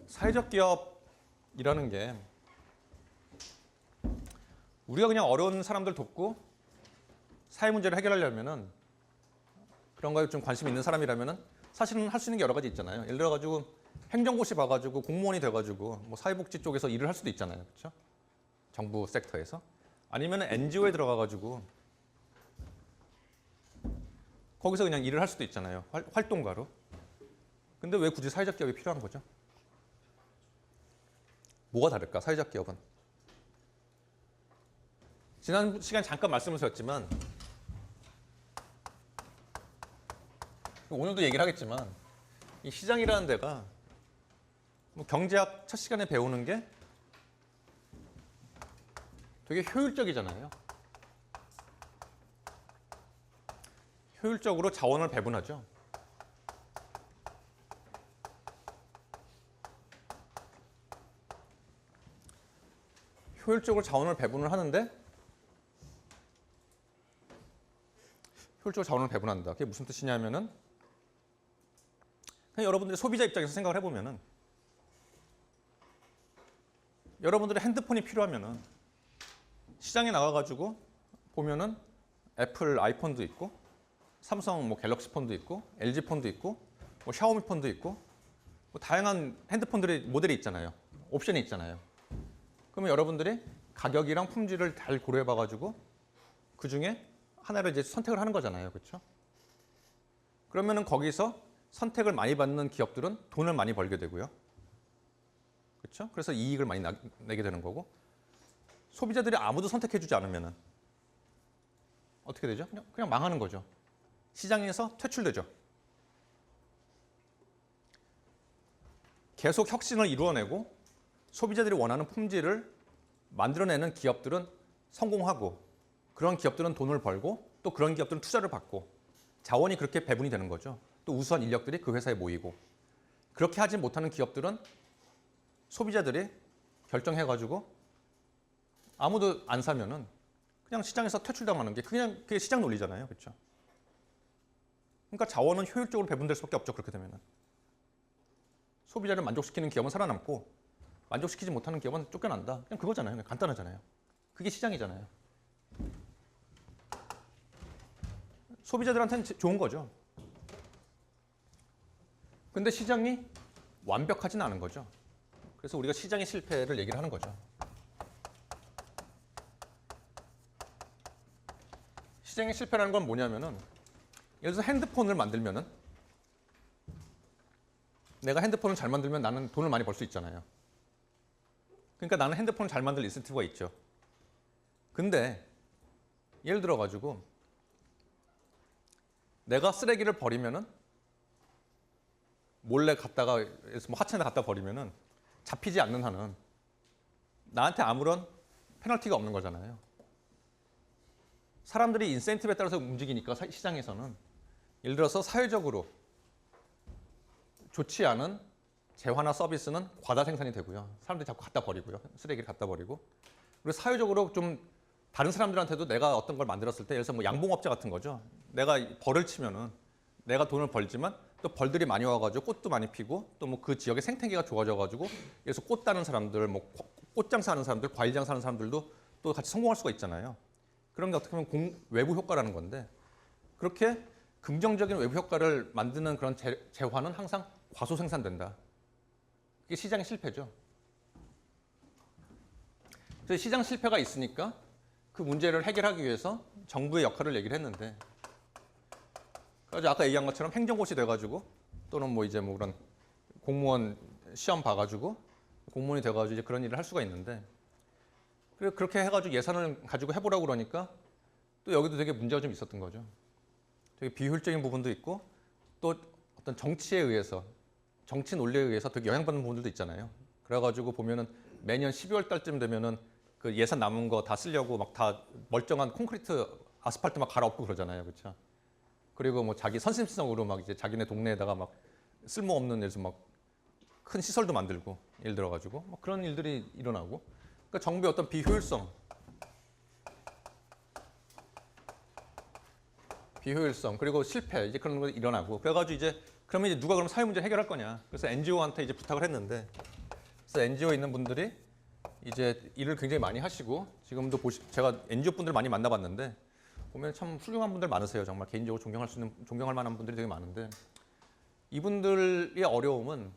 사회적 기업이라는 게 우리가 그냥 어려운 사람들 돕고 사회 문제를 해결하려면은 그런 거에 좀 관심 있는 사람이라면은 사실은 할 수 있는 게 여러 가지 있잖아요. 예를 들어 가지고 행정고시 봐가지고 공무원이 돼가지고 뭐 사회복지 쪽에서 일을 할 수도 있잖아요, 그렇죠? 정부 섹터에서 아니면 NGO에 들어가가지고 거기서 그냥 일을 할 수도 있잖아요, 활동가로. 근데 왜 굳이 사회적 기업이 필요한 거죠? 뭐가 다를까, 사회적 기업은? 지난 시간에 잠깐 말씀을 드렸지만 오늘도 얘기를 하겠지만 이 시장이라는 데가 뭐 경제학 첫 시간에 배우는 게 되게 효율적이잖아요. 효율적으로 자원을 배분하죠. 효율적으로 자원을 배분을 하는데 효율적으로 자원을 배분한다. 그게 무슨 뜻이냐면은 그냥 여러분들이 소비자 입장에서 생각을 해보면은 여러분들의 핸드폰이 필요하면은 시장에 나가가지고 보면은 애플 아이폰도 있고 삼성 뭐 갤럭시 폰도 있고 LG 폰도 있고 뭐 샤오미 폰도 있고 뭐 다양한 핸드폰들의 모델이 있잖아요. 옵션이 있잖아요. 그러면 여러분들이 가격이랑 품질을 잘 고려해봐가지고 그 중에 하나를 이제 선택을 하는 거잖아요, 그렇죠? 그러면은 거기서 선택을 많이 받는 기업들은 돈을 많이 벌게 되고요, 그렇죠? 그래서 이익을 많이 내게 되는 거고 소비자들이 아무도 선택해주지 않으면은 어떻게 되죠? 그냥 망하는 거죠. 시장에서 퇴출되죠. 계속 혁신을 이루어내고 소비자들이 원하는 품질을 만들어내는 기업들은 성공하고 그런 기업들은 돈을 벌고 또 그런 기업들은 투자를 받고 자원이 그렇게 배분이 되는 거죠. 또 우수한 인력들이 그 회사에 모이고 그렇게 하지 못하는 기업들은 소비자들이 결정해가지고 아무도 안 사면은 그냥 시장에서 퇴출당하는 게 그게 시장 논리잖아요, 그렇죠? 그러니까 자원은 효율적으로 배분될 수밖에 없죠. 그렇게 되면은 소비자를 만족시키는 기업은 살아남고 만족시키지 못하는 기업은 쫓겨난다. 그냥 그거잖아요. 그냥 간단하잖아요. 그게 시장이잖아요. 소비자들한테는 좋은 거죠. 근데 시장이 완벽하진 않은 거죠. 그래서 우리가 시장의 실패를 얘기를 하는 거죠. 시장의 실패라는 건 뭐냐면은 예를 들어서 핸드폰을 만들면은 내가 핸드폰을 잘 만들면 나는 돈을 많이 벌 수 있잖아요. 그러니까 나는 핸드폰을 잘 만들 인센티브가 있죠. 근데 예를 들어 가지고 내가 쓰레기를 버리면은 몰래 갖다가 뭐 하천에 갖다 버리면은 잡히지 않는 한은 나한테 아무런 페널티가 없는 거잖아요. 사람들이 인센티브에 따라서 움직이니까 시장에서는 예를 들어서 사회적으로 좋지 않은 재화나 서비스는 과다 생산이 되고요. 사람들이 자꾸 갖다 버리고요. 쓰레기를 갖다 버리고. 그리고 사회적으로 좀 다른 사람들한테도 내가 어떤 걸 만들었을 때 예를 들어서 뭐 양봉업자 같은 거죠. 내가 벌을 치면은 내가 돈을 벌지만 또 벌들이 많이 와가지고 꽃도 많이 피고 또 뭐 그 지역의 생태계가 좋아져가지고 그래서 꽃 따는 사람들, 뭐 꽃장사 하는 사람들, 과일장사 하는 사람들도 또 같이 성공할 수가 있잖아요. 그런 게 어떻게 보면 외부 효과라는 건데 그렇게 긍정적인 외부 효과를 만드는 그런 재화는 항상 과소 생산된다. 그게 시장의 실패죠. 그래서 시장 실패가 있으니까 그 문제를 해결하기 위해서 정부의 역할을 얘기를 했는데 그래서 아까 얘기한 것처럼 행정고시 돼가지고 또는 뭐 이제 뭐 그런 공무원 시험 봐가지고 공무원이 돼가지고 이제 그런 일을 할 수가 있는데 그렇게 해가지고 예산을 가지고 해보라고 그러니까 또 여기도 되게 문제가 좀 있었던 거죠. 되게 비효율적인 부분도 있고 또 어떤 정치에 의해서 정치 논리에 의해서 되게 영향받는 부분들도 있잖아요. 그래가지고 보면은 매년 12월 달쯤 되면은 그 예산 남은 거 다 쓰려고 막 다 멀쩡한 콘크리트 아스팔트 막 갈아엎고 그러잖아요, 그렇죠? 그리고 뭐 자기 선심성으로 막 이제 자기네 동네에다가 막 쓸모없는 예를 들어서 막 큰 시설도 만들고 예를 들어가지고 뭐 그런 일들이 일어나고 그러니까 정부의 어떤 비효율성 그리고 실패 이제 그런 거 일어나고 그래가지고 이제 그러면 이제 누가 그럼 사회 문제 해결할 거냐 그래서 NGO한테 이제 부탁을 했는데 그래서 NGO에 있는 분들이 이제 일을 굉장히 많이 하시고 지금도 제가 NGO 분들 많이 만나봤는데 보면 참 훌륭한 분들 많으세요. 정말 개인적으로 존경할 만한 분들이 되게 많은데 이분들의 어려움은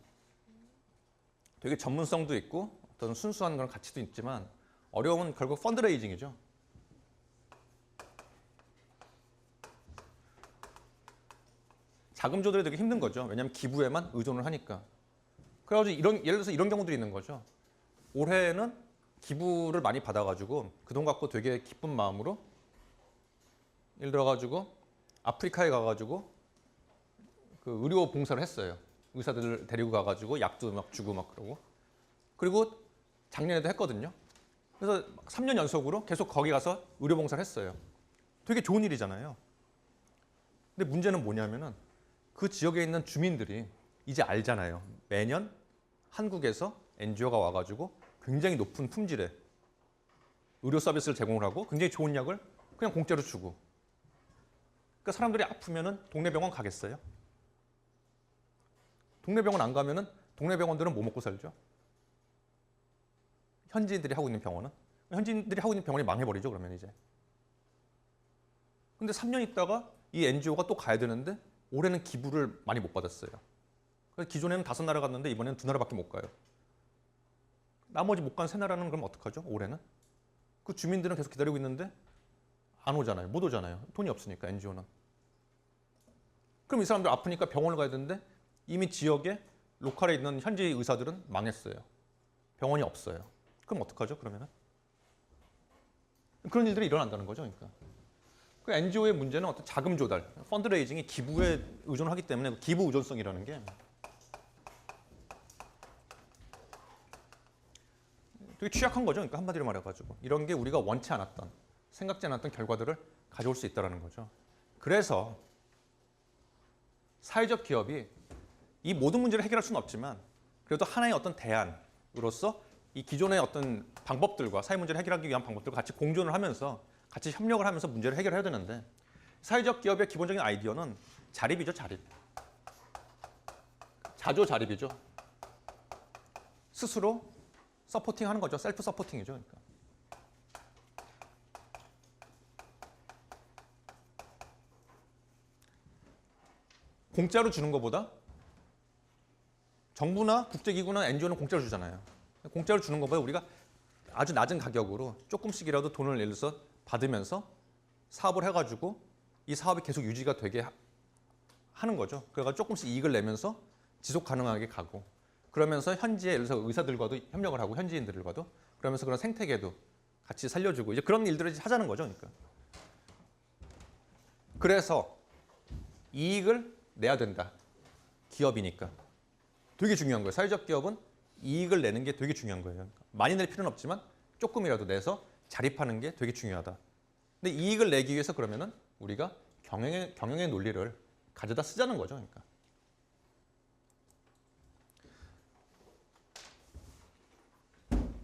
되게 전문성도 있고 어떤 순수한 그런 가치도 있지만 어려움은 결국 펀드레이징이죠. 자금 조달이 되게 힘든 거죠. 왜냐하면 기부에만 의존을 하니까. 그래가지고 예를 들어서 이런 경우들이 있는 거죠. 올해는 기부를 많이 받아가지고 그 돈 갖고 되게 기쁜 마음으로 예를 들어가지고 아프리카에 가가지고 그 의료 봉사를 했어요. 의사들을 데리고 가가지고 약도 막 주고 막 그러고. 그리고 작년에도 했거든요. 그래서 3년 연속으로 계속 거기 가서 의료 봉사를 했어요. 되게 좋은 일이잖아요. 근데 문제는 뭐냐면은 그 지역에 있는 주민들이 이제 알잖아요. 매년 한국에서 NGO가 와가지고 굉장히 높은 품질의 의료 서비스를 제공을 하고 굉장히 좋은 약을 그냥 공짜로 주고. 그러니까 사람들이 아프면은 동네 병원 가겠어요? 동네 병원 안 가면은 동네 병원들은 뭐 먹고 살죠? 현지인들이 하고 있는 병원은? 현지인들이 하고 있는 병원이 망해버리죠, 그러면 이제. 근데 3년 있다가 이 NGO가 또 가야 되는데 올해는 기부를 많이 못 받았어요. 그래서 기존에는 5나라 갔는데 이번에는 2나라밖에 못 가요. 나머지 못 간 3나라는 그럼 어떡하죠? 올해는? 그 주민들은 계속 기다리고 있는데 안 오잖아요. 못 오잖아요. 돈이 없으니까 NGO는. 그럼 이 사람들 아프니까 병원을 가야 되는데 이미 지역에 로컬에 있는 현지 의사들은 망했어요. 병원이 없어요. 그럼 어떡하죠? 그러면은? 그런 일들이 일어난다는 거죠. 그러니까. 그 NGO의 문제는 어떤 자금 조달, 펀드레이징이 기부에 의존하기 때문에 기부 의존성이라는 게 되게 취약한 거죠. 그러니까 한마디로 말해가지고 이런 게 우리가 원치 않았던, 생각지 않았던 결과들을 가져올 수 있다는 거죠. 그래서 사회적 기업이 이 모든 문제를 해결할 수는 없지만 그래도 하나의 어떤 대안으로서 이 기존의 어떤 방법들과 사회 문제를 해결하기 위한 방법들과 같이 공존을 하면서 같이 협력을 하면서 문제를 해결해야 되는데 사회적 기업의 기본적인 아이디어는 자립이죠, 자립. 자조자립이죠. 스스로 서포팅하는 거죠. 셀프 서포팅이죠. 그러니까. 공짜로 주는 것보다 정부나 국제기구나 NGO는 공짜로 주잖아요. 공짜로 주는 것보다 우리가 아주 낮은 가격으로 조금씩이라도 돈을 예를 들어서 받으면서 사업을 해가지고 이 사업이 계속 유지가 되게 하는 거죠. 그래서 조금씩 이익을 내면서 지속 가능하게 가고 그러면서 현지에 예를 들어서 의사들과도 협력을 하고 현지인들과도 그러면서 그런 생태계도 같이 살려주고 이제 그런 일들을 하자는 거죠. 그러니까. 그래서 이익을 내야 된다. 기업이니까. 되게 중요한 거예요. 사회적 기업은 이익을 내는 게 되게 중요한 거예요. 그러니까 많이 낼 필요는 없지만 조금이라도 내서 자립하는 게 되게 중요하다. 근데 이익을 내기 위해서 그러면은 우리가 경영의 논리를 가져다 쓰자는 거죠. 그러니까.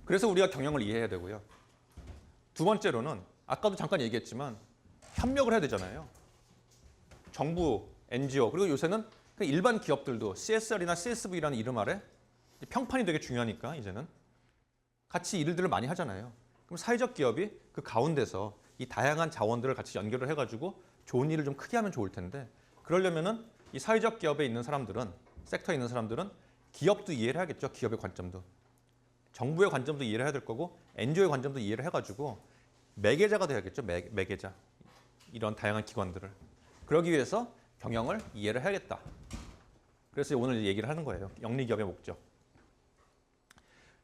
그래서 우리가 경영을 이해해야 되고요. 두 번째로는 아까도 잠깐 얘기했지만 협력을 해야 되잖아요. 정부, NGO 그리고 요새는 일반 기업들도 CSR이나 CSV라는 이름 아래 평판이 되게 중요하니까 이제는 같이 일들을 많이 하잖아요. 그럼 사회적 기업이 그 가운데서 이 다양한 자원들을 같이 연결을 해가지고 좋은 일을 좀 크게 하면 좋을 텐데 그러려면은 이 사회적 기업에 있는 사람들은 섹터에 있는 사람들은 기업도 이해를 해야겠죠. 기업의 관점도. 정부의 관점도 이해를 해야 될 거고 NGO의 관점도 이해를 해가지고 매개자가 돼야겠죠. 매개자. 이런 다양한 기관들을. 그러기 위해서 경영을 이해를 해야겠다. 그래서 오늘 얘기를 하는 거예요. 영리기업의 목적.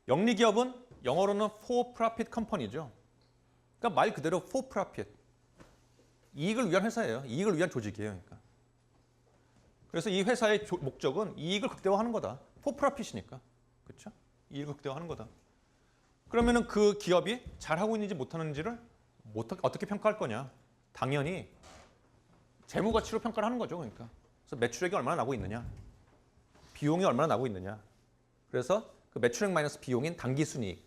영리기업은 영어로는 for profit company죠. 그러니까 말 그대로 for profit. 이익을 위한 회사예요. 이익을 위한 조직이에요. 그러니까. 그래서 이 회사의 목적은 이익을 극대화하는 거다. for profit이니까. 그렇죠? 이익을 극대화하는 거다. 그러면은 그 기업이 잘하고 있는지 못하는지를 어떻게 평가할 거냐? 당연히 재무 가치로 평가를 하는 거죠. 그러니까. 그래서 매출액이 얼마나 나고 있느냐? 비용이 얼마나 나고 있느냐? 그래서 그 매출액 마이너스 비용인 당기순이익,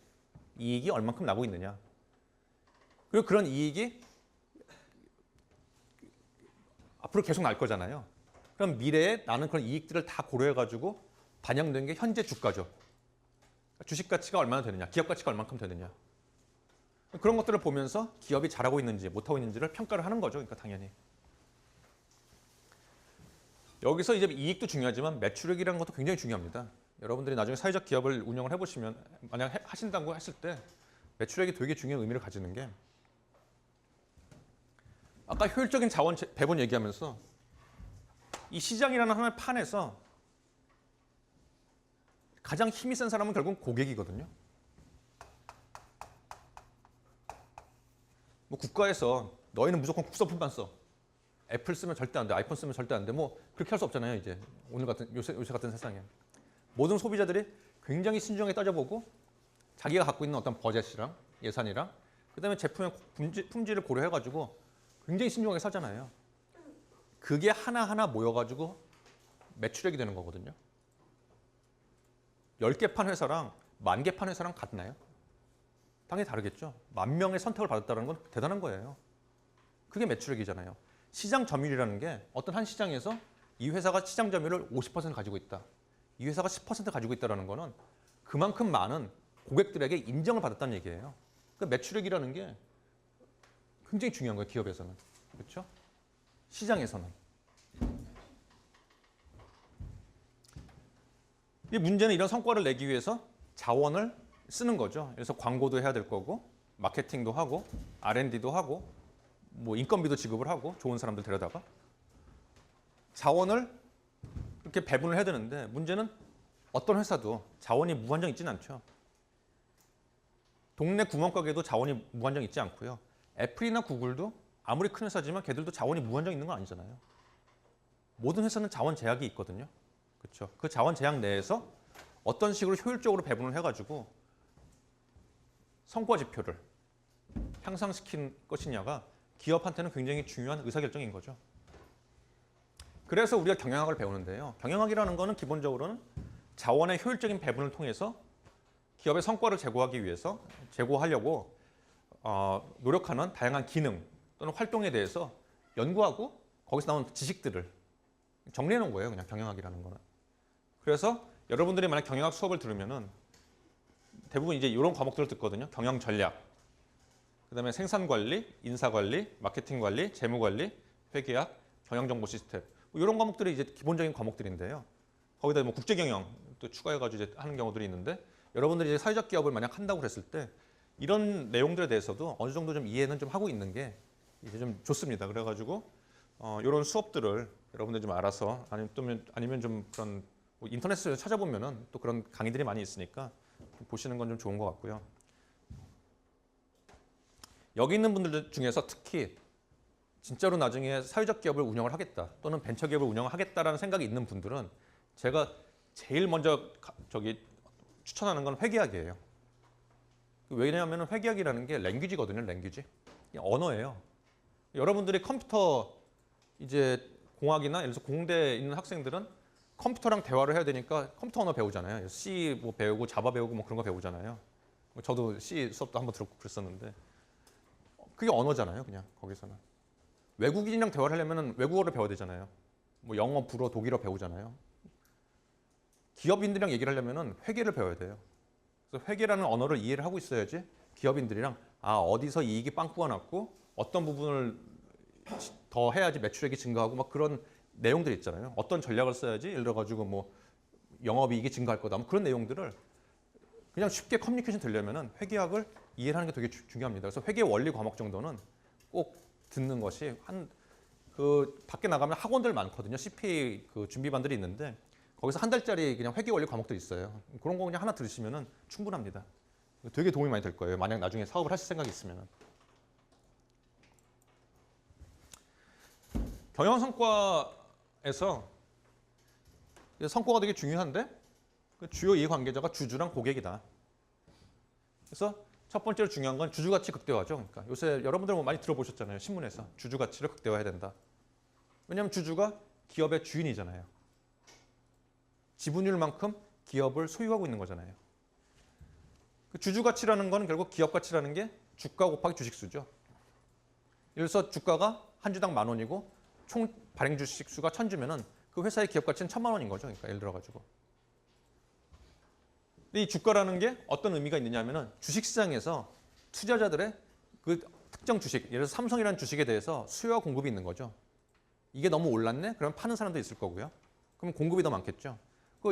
이익이 얼만큼 나고 있느냐? 그리고 그런 이익이 앞으로 계속 날 거잖아요. 그럼 미래에 나는 그런 이익들을 다 고려해가지고 반영된 게 현재 주가죠. 주식 가치가 얼마나 되느냐, 기업 가치가 얼만큼 되느냐. 그런 것들을 보면서 기업이 잘하고 있는지 못하고 있는지를 평가를 하는 거죠. 그러니까 당연히. 여기서 이제 이익도 중요하지만 매출액이라는 것도 굉장히 중요합니다. 여러분들이 나중에 사회적 기업을 운영을 해보시면 만약 하신다고 했을 때 매출액이 되게 중요한 의미를 가지는 게 아까 효율적인 자원 배분 얘기하면서 이 시장이라는 하나의 판에서 가장 힘이 센 사람은 결국 고객이거든요. 뭐 국가에서 너희는 무조건 국산품만 써. 애플 쓰면 절대 안 돼. 아이폰 쓰면 절대 안 돼. 뭐 그렇게 할 수 없잖아요. 이제 오늘 같은 요새 같은 세상에 모든 소비자들이 굉장히 신중하게 따져보고 자기가 갖고 있는 어떤 버젯이랑 예산이랑 그다음에 제품의 품질을 고려해가지고 굉장히 신중하게 사잖아요. 그게 하나하나 모여가지고 매출액이 되는 거거든요. 10개 판 회사랑 10,000개 판 회사랑 같나요? 당연히 다르겠죠. 10,000명의 선택을 받았다는 건 대단한 거예요. 그게 매출액이잖아요. 시장 점유율이라는 게 어떤 한 시장에서 이 회사가 시장 점유율을 50% 가지고 있다. 이 회사가 10% 가지고 있다는 거는 그만큼 많은 고객들에게 인정을 받았다는 얘기예요. 그 매출액이라는 게 굉장히 중요한 거예요. 기업에서는. 그렇죠? 시장에서는. 이 문제는 이런 성과를 내기 위해서 자원을 쓰는 거죠. 그래서 광고도 해야 될 거고 마케팅도 하고 R&D도 하고 뭐 인건비도 지급을 하고 좋은 사람들 데려다가 자원을 이렇게 배분을 해야 되는데 문제는 어떤 회사도 자원이 무한정 있지는 않죠. 동네 구멍가게도 자원이 무한정 있지 않고요. 애플이나 구글도 아무리 큰 회사지만 걔들도 자원이 무한정 있는 건 아니잖아요. 모든 회사는 자원 제약이 있거든요. 그렇죠. 그 자원 제약 내에서 어떤 식으로 효율적으로 배분을 해가지고 성과 지표를 향상시킨 것이냐가 기업한테는 굉장히 중요한 의사결정인 거죠. 그래서 우리가 경영학을 배우는데요. 경영학이라는 거는 기본적으로는 자원의 효율적인 배분을 통해서 기업의 성과를 제고하려고 노력하는 다양한 기능 또는 활동에 대해서 연구하고 거기서 나온 지식들을 정리해 놓은 거예요. 그냥 경영학이라는 거는. 그래서 여러분들이 만약 경영학 수업을 들으면은 대부분 이제 이런 과목들을 듣거든요. 경영 전략, 그다음에 생산 관리, 인사 관리, 마케팅 관리, 재무 관리, 회계학, 경영 정보 시스템 뭐 이런 과목들이 이제 기본적인 과목들인데요. 거기다 뭐 국제 경영 또 추가해가지고 이제 하는 경우들이 있는데 여러분들이 이제 사회적 기업을 만약 한다고 그랬을 때 이런 내용들에 대해서도 어느 정도 좀 이해는 좀 하고 있는 게 이제 좀 좋습니다. 그래가지고 이런 수업들을 여러분들 좀 알아서 아니면 좀 그런 뭐 인터넷에서 찾아보면은 또 그런 강의들이 많이 있으니까 보시는 건 좀 좋은 것 같고요. 여기 있는 분들 중에서 특히 진짜로 나중에 사회적 기업을 운영을 하겠다 또는 벤처 기업을 운영하겠다라는 생각이 있는 분들은 제가 제일 먼저 추천하는 건 회계학이에요. 왜냐하면 회계학이라는 게 랭귀지거든요. 랭귀지. 언어예요. 여러분들이 컴퓨터 이제 공학이나 예를 들어서 공대에 있는 학생들은 컴퓨터랑 대화를 해야 되니까 컴퓨터 언어 배우잖아요. C 뭐 배우고 자바 배우고 뭐 그런 거 배우잖아요. 저도 C 수업도 한번 들었고 그랬었는데 그게 언어잖아요. 그냥 거기서는. 외국인이랑 대화를 하려면 외국어를 배워야 되잖아요. 뭐 영어, 불어, 독일어 배우잖아요. 기업인들이랑 얘기를 하려면 회계를 배워야 돼요. 그래서 회계라는 언어를 이해를 하고 있어야지 기업인들이랑 어디서 이익이 빵꾸가 났고 어떤 부분을 더 해야지 매출액이 증가하고 막 그런 내용들이 있잖아요. 어떤 전략을 써야지 예를 들어가지고 뭐 영업이익이 증가할 거다. 뭐 그런 내용들을 그냥 쉽게 커뮤니케이션 되려면은 회계학을 이해를 하는 게 되게 중요합니다. 그래서 회계 원리 과목 정도는 꼭 듣는 것이 밖에 나가면 학원들 많거든요. CPA 그 준비반들이 있는데 거기서 한 달짜리 그냥 회계 원리 과목도 있어요. 그런 거 그냥 하나 들으시면은 충분합니다. 되게 도움이 많이 될 거예요. 만약 나중에 사업을 하실 생각이 있으면은. 경영 성과에서 성과가 되게 중요한데 그 주요 이해관계자가 주주랑 고객이다. 그래서 첫 번째로 중요한 건 주주 가치 극대화죠. 그러니까 요새 여러분들 뭐 많이 들어보셨잖아요. 신문에서 주주 가치를 극대화해야 된다. 왜냐하면 주주가 기업의 주인이잖아요. 지분율만큼 기업을 소유하고 있는 거잖아요. 그 주주 가치라는 건 결국 기업 가치라는 게 주가 곱하기 주식수죠. 예를 들어서 주가가 한 주당 10,000원이고 총 발행 주식 수가 1,000주면은 그 회사의 기업 가치는 1,000만 원인 거죠. 그러니까 예를 들어 가지고. 근데 이 주가라는 게 어떤 의미가 있느냐면은 주식시장에서 투자자들의 그 특정 주식, 예를 들어서 삼성이라는 주식에 대해서 수요와 공급이 있는 거죠. 이게 너무 올랐네? 그러면 파는 사람도 있을 거고요. 그럼 공급이 더 많겠죠.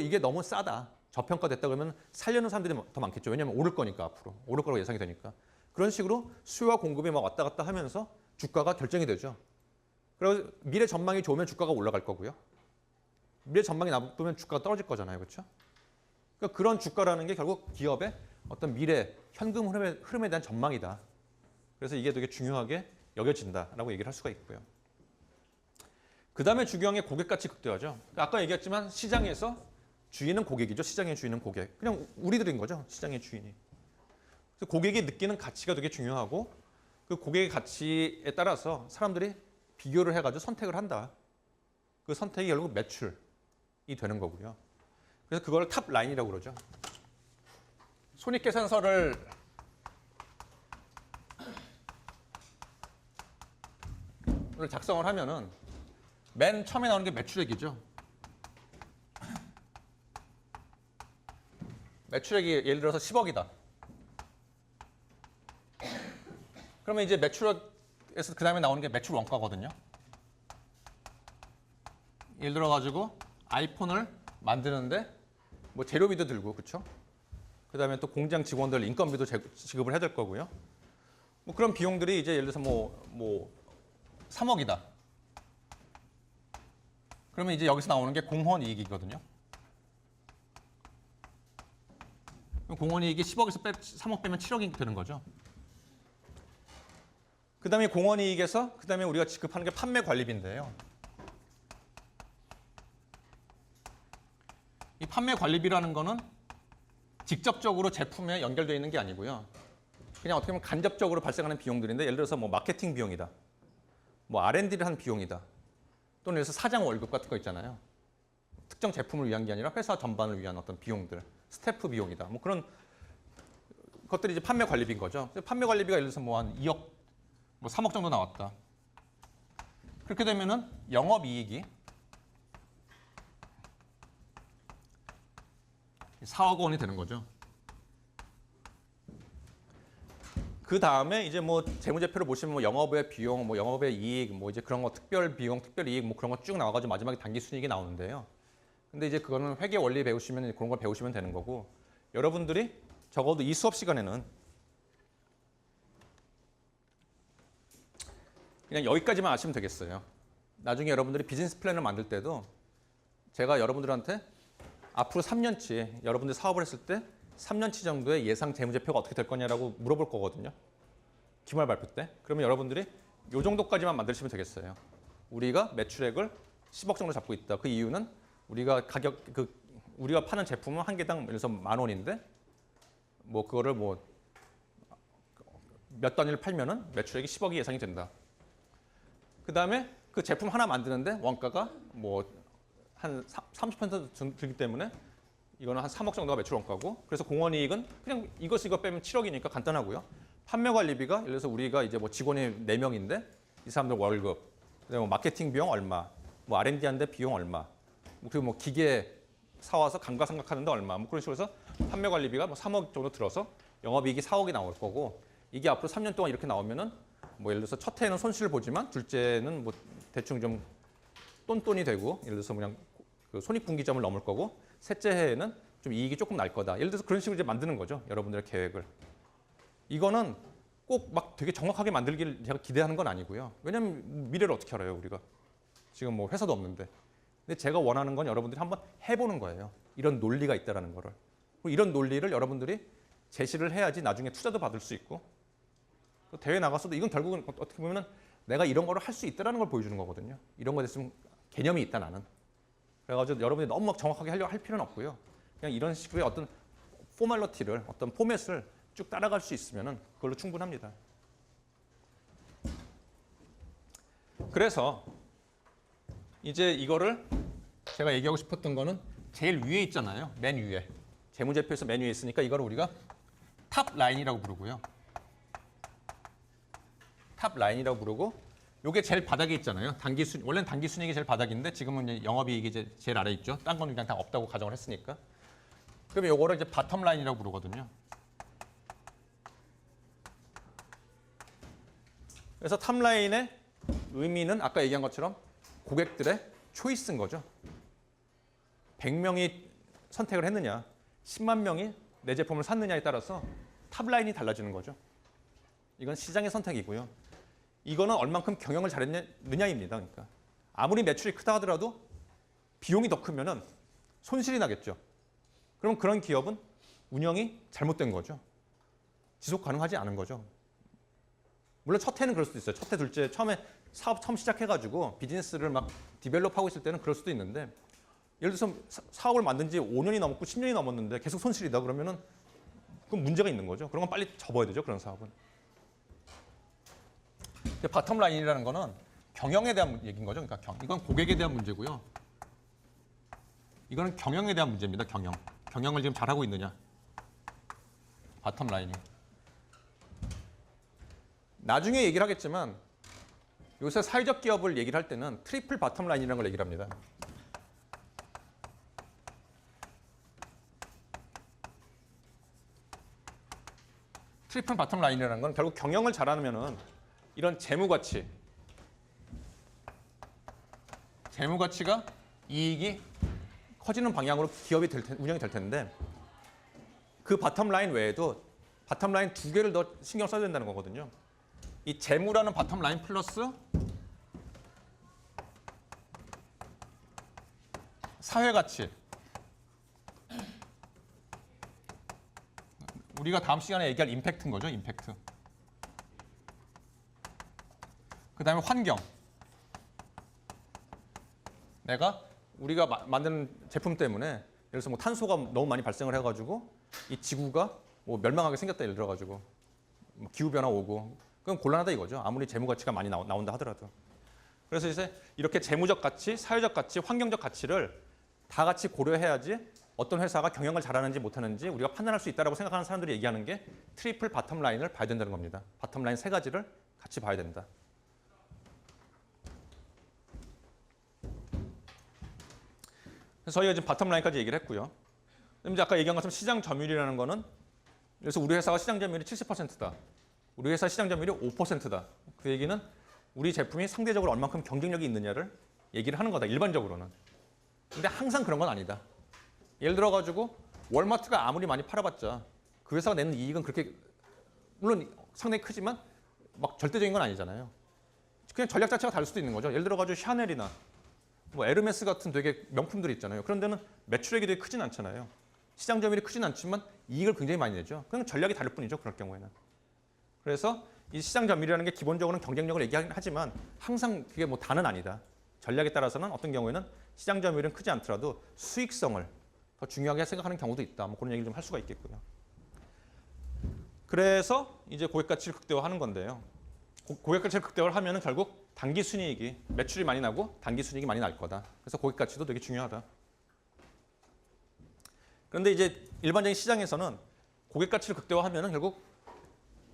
이게 너무 싸다. 저평가됐다 그러면 살려는 사람들이 더 많겠죠. 왜냐하면 오를 거니까 앞으로. 오를 거라고 예상이 되니까. 그런 식으로 수요와 공급이 막 왔다 갔다 하면서 주가가 결정이 되죠. 그래서 미래 전망이 좋으면 주가가 올라갈 거고요. 미래 전망이 나쁘면 주가가 떨어질 거잖아요. 그렇죠? 그러니까 그런 주가라는 게 결국 기업의 어떤 미래 현금 흐름에 대한 전망이다. 그래서 이게 되게 중요하게 여겨진다라고 얘기를 할 수가 있고요. 그 다음에 중요한 게 고객 가치 극대화죠. 아까 얘기했지만 시장에서 주인은 고객이죠. 시장의 주인은 고객. 그냥 우리들인 거죠. 시장의 주인이. 그래서 고객이 느끼는 가치가 되게 중요하고 그 고객의 가치에 따라서 사람들이 비교를 해가지고 선택을 한다. 그 선택이 결국 매출이 되는 거고요. 그래서 그걸 탑 라인이라고 그러죠. 손익계산서를 작성을 하면은 맨 처음에 나오는 게 매출액이죠. 매출액이 예를 들어서 10억이다. 그러면 이제 매출액에서 그 다음에 나오는 게 매출 원가거든요. 예를 들어 가지고 아이폰을 만드는데 뭐 재료비도 들고 그렇죠? 그 다음에 또 공장 직원들 인건비도 지급을 해야 될 거고요. 뭐 그런 비용들이 이제 예를 들어서 뭐 3억이다. 그러면 이제 여기서 나오는 게 공헌 이익이거든요. 공헌 이익이 10억에서 3억 빼면 7억이 되는 거죠. 그 다음에 공헌 이익에서 그 다음에 우리가 지급하는 게 판매 관리비인데요. 이 판매 관리비라는 거는 직접적으로 제품에 연결되어 있는 게 아니고요. 그냥 어떻게 보면 간접적으로 발생하는 비용들인데 예를 들어서 뭐 마케팅 비용이다. 뭐 R&D를 한 비용이다. 또는 그래서 사장 월급 같은 거 있잖아요. 특정 제품을 위한 게 아니라 회사 전반을 위한 어떤 비용들, 스태프 비용이다. 뭐 그런 것들이 이제 판매 관리비인 거죠. 판매 관리비가 예를 들어서 뭐 한 2억, 뭐 3억 정도 나왔다. 그렇게 되면은 영업 이익이 4억 원이 되는 거죠. 그 다음에 이제 뭐 재무제표를 보시면 뭐 영업의 비용, 뭐 영업의 이익, 뭐 이제 그런 거 특별 비용, 특별 이익 뭐 그런 거 쭉 나와가지고 마지막에 단기순이익이 나오는데요. 근데 이제 그거는 회계 원리 배우시면 그런 걸 배우시면 되는 거고 여러분들이 적어도 이 수업 시간에는 그냥 여기까지만 아시면 되겠어요. 나중에 여러분들이 비즈니스 플랜을 만들 때도 제가 여러분들한테 앞으로 3년치 여러분들 사업을 했을 때 3년치 정도의 예상 재무제표가 어떻게 될 거냐라고 물어볼 거거든요. 기말 발표 때. 그러면 여러분들이 이 정도까지만 만드시면 되겠어요. 우리가 매출액을 10억 정도 잡고 있다. 그 이유는 우리가 우리가 파는 제품은 한 개당 예를 들어서 10,000원인데 뭐 그거를 뭐 몇 단위를 팔면은 매출액이 10억이 예상이 된다. 그 다음에 그 제품 하나 만드는데 원가가 뭐 한 30% 들기 때문에 이거는 한 3억 정도가 매출 원가고 그래서 공헌 이익은 그냥 이거 빼면 7억이니까 간단하고요. 판매 관리비가 예를 들어서 우리가 이제 뭐 직원이 4명인데 이 사람들 월급, 그다음에 뭐 마케팅 비용 얼마, 뭐 R&D 하는데 비용 얼마, 그리고 뭐 기계 사와서 감가상각하는데 얼마, 뭐 그런 식으로 해서 판매 관리비가 뭐 3억 정도 들어서 영업이익이 4억이 나올 거고 이게 앞으로 3년 동안 이렇게 나오면은 뭐 예를 들어서 첫 해에는 손실을 보지만 둘째는 뭐 대충 좀 똔똔이 되고 예를 들어서 그냥 그 손익분기점을 넘을 거고 셋째 해에는 좀 이익이 조금 날 거다. 예를 들어서 그런 식으로 이제 만드는 거죠. 여러분들의 계획을. 이거는 꼭 막 되게 정확하게 만들기를 제가 기대하는 건 아니고요. 왜냐하면 미래를 어떻게 알아요, 우리가. 지금 뭐 회사도 없는데. 근데 제가 원하는 건 여러분들이 한번 해보는 거예요. 이런 논리가 있다는 거를. 그리고 이런 논리를 여러분들이 제시를 해야지 나중에 투자도 받을 수 있고 또 대회 나가서도 이건 결국은 어떻게 보면 내가 이런 거를 할 수 있다는 걸 보여주는 거거든요. 이런 거에 대해서 개념이 있다 나는. 그래가지고 여러분이 너무 막 정확하게 하려고 할 필요는 없고요. 그냥 이런 식의 어떤 포멀러티를 어떤 포맷을 쭉 따라갈 수 있으면 그걸로 충분합니다. 그래서 이제 이거를 제가 얘기하고 싶었던 거는 제일 위에 있잖아요. 맨 위에. 재무제표에서 맨 위에 있으니까 이걸 우리가 탑 라인이라고 부르고요. 탑 라인이라고 부르고 요게 제일 바닥에 있잖아요. 원래는 단기순이익이 제일 바닥인데 지금은 이제 영업이익이 제일 아래 있죠. 딴 거는 그냥 다 없다고 가정을 했으니까. 그러면 요거를 이제 바텀 라인이라고 부르거든요. 그래서 탑라인의 의미는 아까 얘기한 것처럼 고객들의 초이스인 거죠. 100명이 선택을 했느냐, 10만 명이 내 제품을 샀느냐에 따라서 탑라인이 달라지는 거죠. 이건 시장의 선택이고요. 이거는 얼만큼 경영을 잘했느냐입니다. 그러니까 아무리 매출이 크다 하더라도 비용이 더 크면은 손실이 나겠죠. 그럼 그런 기업은 운영이 잘못된 거죠. 지속 가능하지 않은 거죠. 물론 첫 해는 그럴 수도 있어요. 첫 해, 둘째, 처음에 사업 처음 시작해가지고 비즈니스를 막 디벨롭하고 있을 때는 그럴 수도 있는데 예를 들어서 사업을 만든 지 5년이 넘었고 10년이 넘었는데 계속 손실이다 그러면은 그건 문제가 있는 거죠. 그런 건 빨리 접어야 되죠. 그런 사업은. 바텀 라인이라는 거는 경영에 대한 얘기인 거죠. 그러니까 이건 고객에 대한 문제고요. 이거는 경영에 대한 문제입니다. 경영을 지금 잘하고 있느냐. 바텀 라인이. 나중에 얘기를 하겠지만 요새 사회적 기업을 얘기를 할 때는 트리플 바텀 라인이라는 걸 얘기를 합니다. 트리플 바텀 라인이라는 건 결국 경영을 잘하면은 이런 재무가치가 이익이 커지는 방향으로 기업이 운영이 될 텐데 그 바텀 라인 외에도 바텀 라인 두 개를 더 신경 써야 된다는 거거든요. 이 재무라는 바텀 라인 플러스 사회가치. 우리가 다음 시간에 얘기할 임팩트인 거죠. 임팩트. 그 다음에 환경. 우리가 만드는 제품 때문에 예를 들어서 뭐 탄소가 너무 많이 발생을 해가지고 이 지구가 뭐 멸망하게 생겼다 예를 들어가지고 뭐 기후변화 오고 그건 곤란하다 이거죠. 아무리 재무 가치가 많이 나온다 하더라도. 그래서 이제 이렇게 재무적 가치, 사회적 가치, 환경적 가치를 다 같이 고려해야지 어떤 회사가 경영을 잘하는지 못하는지 우리가 판단할 수 있다고 생각하는 사람들이 얘기하는 게 트리플 바텀 라인을 봐야 된다는 겁니다. 바텀 라인 세 가지를 같이 봐야 된다. 그래서 저희가 지금 바텀 라인까지 얘기를 했고요. 이제 아까 얘기한 것처럼 시장 점유율이라는 거는 그래서 우리 회사가 시장 점유율이 70%다. 우리 회사 시장 점유율이 5%다. 그 얘기는 우리 제품이 상대적으로 얼만큼 경쟁력이 있느냐를 얘기를 하는 거다. 일반적으로는. 근데 항상 그런 건 아니다. 예를 들어가지고 월마트가 아무리 많이 팔아봤자 그 회사가 내는 이익은 그렇게 물론 상당히 크지만 막 절대적인 건 아니잖아요. 그냥 전략 자체가 다를 수도 있는 거죠. 예를 들어가지고 샤넬이나 뭐 에르메스 같은 되게 명품들이 있잖아요. 그런 데는 매출액이 되게 크진 않잖아요. 시장 점유율이 크진 않지만 이익을 굉장히 많이 내죠. 그냥 전략이 다를 뿐이죠. 그럴 경우에는. 그래서 이 시장 점유율이라는 게 기본적으로는 경쟁력을 얘기하긴 하지만 항상 그게 뭐 다는 아니다. 전략에 따라서는 어떤 경우에는 시장 점유율은 크지 않더라도 수익성을 더 중요하게 생각하는 경우도 있다. 뭐 그런 얘기를 좀 할 수가 있겠고요. 그래서 이제 고객 가치를 극대화하는 건데요. 고객 가치를 극대화를 하면은 결국 단기 순이익이 매출이 많이 나고 단기 순이익이 많이 날 거다. 그래서 고객 가치도 되게 중요하다. 그런데 이제 일반적인 시장에서는 고객 가치를 극대화하면은 결국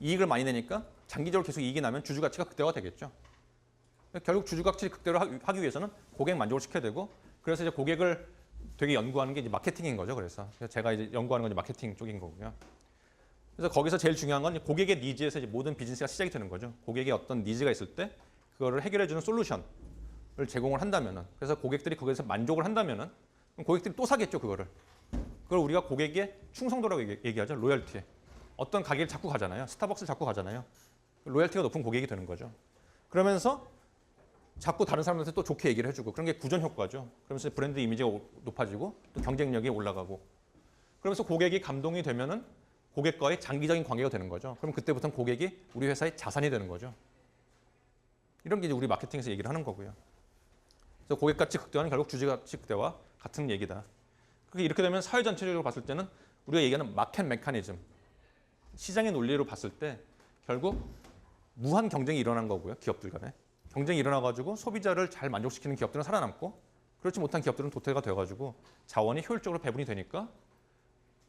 이익을 많이 내니까 장기적으로 계속 이익이 나면 주주 가치가 극대화가 되겠죠. 결국 주주 가치 극대화를 하기 위해서는 고객 만족을 시켜야 되고 그래서 이제 고객을 되게 연구하는 게 이제 마케팅인 거죠. 그래서 제가 이제 연구하는 건 이제 마케팅 쪽인 거고요. 그래서 거기서 제일 중요한 건 고객의 니즈에서 이제 모든 비즈니스가 시작이 되는 거죠. 고객의 어떤 니즈가 있을 때 그거를 해결해주는 솔루션을 제공을 한다면은 그래서 고객들이 거기서 만족을 한다면은 그럼 고객들이 또 사겠죠. 그걸 우리가 고객의 충성도라고 얘기하죠. 로열티. 어떤 가게를 자꾸 가잖아요. 스타벅스를 자꾸 가잖아요. 로열티가 높은 고객이 되는 거죠. 그러면서 자꾸 다른 사람들한테 또 좋게 얘기를 해주고 그런 게 구전 효과죠. 그러면서 브랜드 이미지가 높아지고 또 경쟁력이 올라가고 그러면서 고객이 감동이 되면은 고객과의 장기적인 관계가 되는 거죠. 그럼 그때부터는 고객이 우리 회사의 자산이 되는 거죠. 이런 게 이제 우리 마케팅에서 얘기를 하는 거고요. 그래서 고객 가치 극대화는 결국 주주 가치 극대화 같은 얘기다. 이렇게 되면 사회 전체적으로 봤을 때는 우리가 얘기하는 마켓 메커니즘, 시장의 논리로 봤을 때 결국 무한 경쟁이 일어난 거고요. 기업들 간에. 경쟁이 일어나가지고 소비자를 잘 만족시키는 기업들은 살아남고 그렇지 못한 기업들은 도태가 되어가지고 자원이 효율적으로 배분이 되니까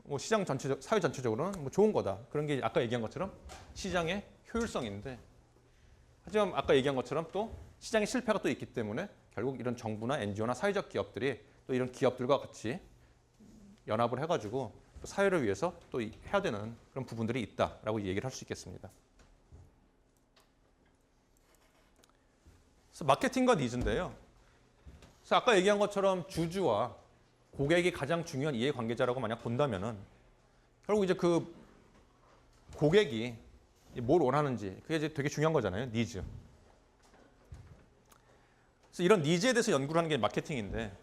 뭐 시장 전체적, 사회 전체적으로는 뭐 좋은 거다. 그런 게 아까 얘기한 것처럼 시장의 효율성인데 하지만 아까 얘기한 것처럼 또 시장의 실패가 또 있기 때문에 결국 이런 정부나 NGO나 사회적 기업들이 또 이런 기업들과 같이 연합을 해가지고 사회를 위해서 또 해야 되는 그런 부분들이 있다라고 얘기를 할 수 있겠습니다. 그래서 마케팅과 니즈인데요. 그래서 아까 얘기한 것처럼 주주와 고객이 가장 중요한 이해관계자라고 만약 본다면은 결국 이제 그 고객이 뭘 원하는지 그게 이제 되게 중요한 거잖아요. 니즈. 그래서 이런 니즈에 대해서 연구를 하는 게 마케팅인데,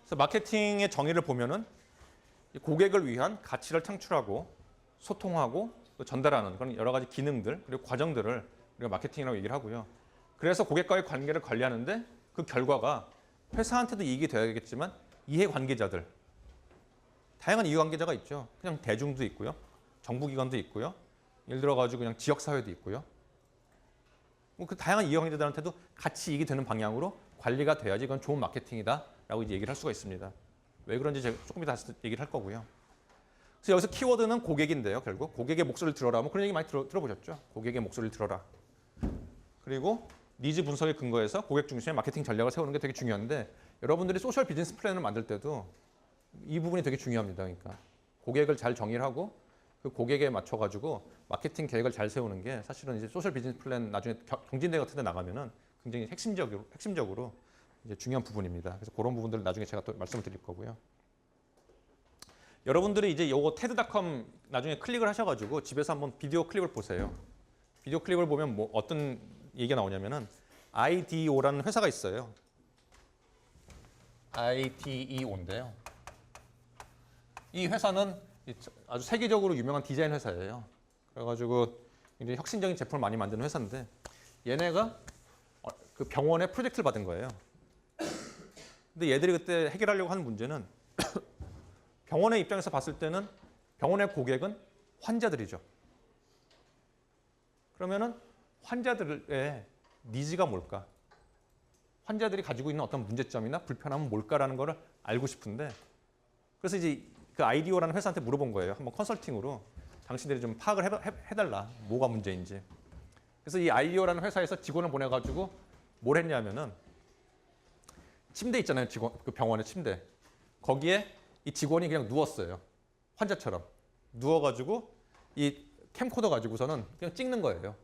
그래서 마케팅의 정의를 보면은 고객을 위한 가치를 창출하고 소통하고 또 전달하는 그런 여러 가지 기능들 그리고 과정들을 우리가 마케팅이라고 얘기를 하고요. 그래서 고객과의 관계를 관리하는데 그 결과가 회사한테도 이익이 되어야겠지만 이해관계자들, 다양한 이해관계자가 있죠. 그냥 대중도 있고요, 정부기관도 있고요, 예를 들어가지고 그냥 지역사회도 있고요. 뭐 그 다양한 이해관계자들한테도 같이 이익이 되는 방향으로 관리가 돼야지 그건 좋은 마케팅이다라고 이제 얘기를 할 수가 있습니다. 왜 그런지 제가 조금 이따 다시 얘기를 할 거고요. 그래서 여기서 키워드는 고객인데요. 결국 고객의 목소리를 들어라. 뭐 그런 얘기 많이 들어보셨죠? 고객의 목소리를 들어라. 그리고 니즈 분석에 근거해서 고객 중심의 마케팅 전략을 세우는 게 되게 중요한데, 여러분들이 소셜 비즈니스 플랜을 만들 때도 이 부분이 되게 중요합니다. 그러니까 고객을 잘 정의를 하고 그 고객에 맞춰가지고 마케팅 계획을 잘 세우는 게 사실은 이제 소셜 비즈니스 플랜 나중에 경진대 같은 데 나가면은 굉장히 핵심적으로 이제 중요한 부분입니다. 그래서 그런 부분들을 나중에 제가 또 말씀을 드릴 거고요. 여러분들이 이제 요거 TED.com 나중에 클릭을 하셔가지고 집에서 한번 비디오 클립을 보세요. 비디오 클립을 보면 뭐 어떤 얘기가 나오냐면은 IDEO라는 회사가 있어요. IDEO인데요. 이 회사는 아주 세계적으로 유명한 디자인 회사예요. 그래가지고 굉장히 혁신적인 제품을 많이 만드는 회사인데, 얘네가 그 병원에 프로젝트를 받은 거예요. 근데 얘들이 그때 해결하려고 하는 문제는 병원의 입장에서 봤을 때는 병원의 고객은 환자들이죠. 그러면은 환자들의 니즈가 뭘까? 환자들이 가지고 있는 어떤 문제점이나 불편함은 뭘까라는 거를 알고 싶은데, 그래서 이제 그 아이디오라는 회사한테 물어본 거예요. 한번 컨설팅으로 당신들이 좀 파악을 해달라. 뭐가 문제인지. 그래서 이 아이디오라는 회사에서 직원을 보내가지고 뭘 했냐면은 침대 있잖아요. 그 병원의 침대. 거기에 이 직원이 그냥 누웠어요. 환자처럼. 누워가지고 이 캠코더 가지고서는 그냥 찍는 거예요.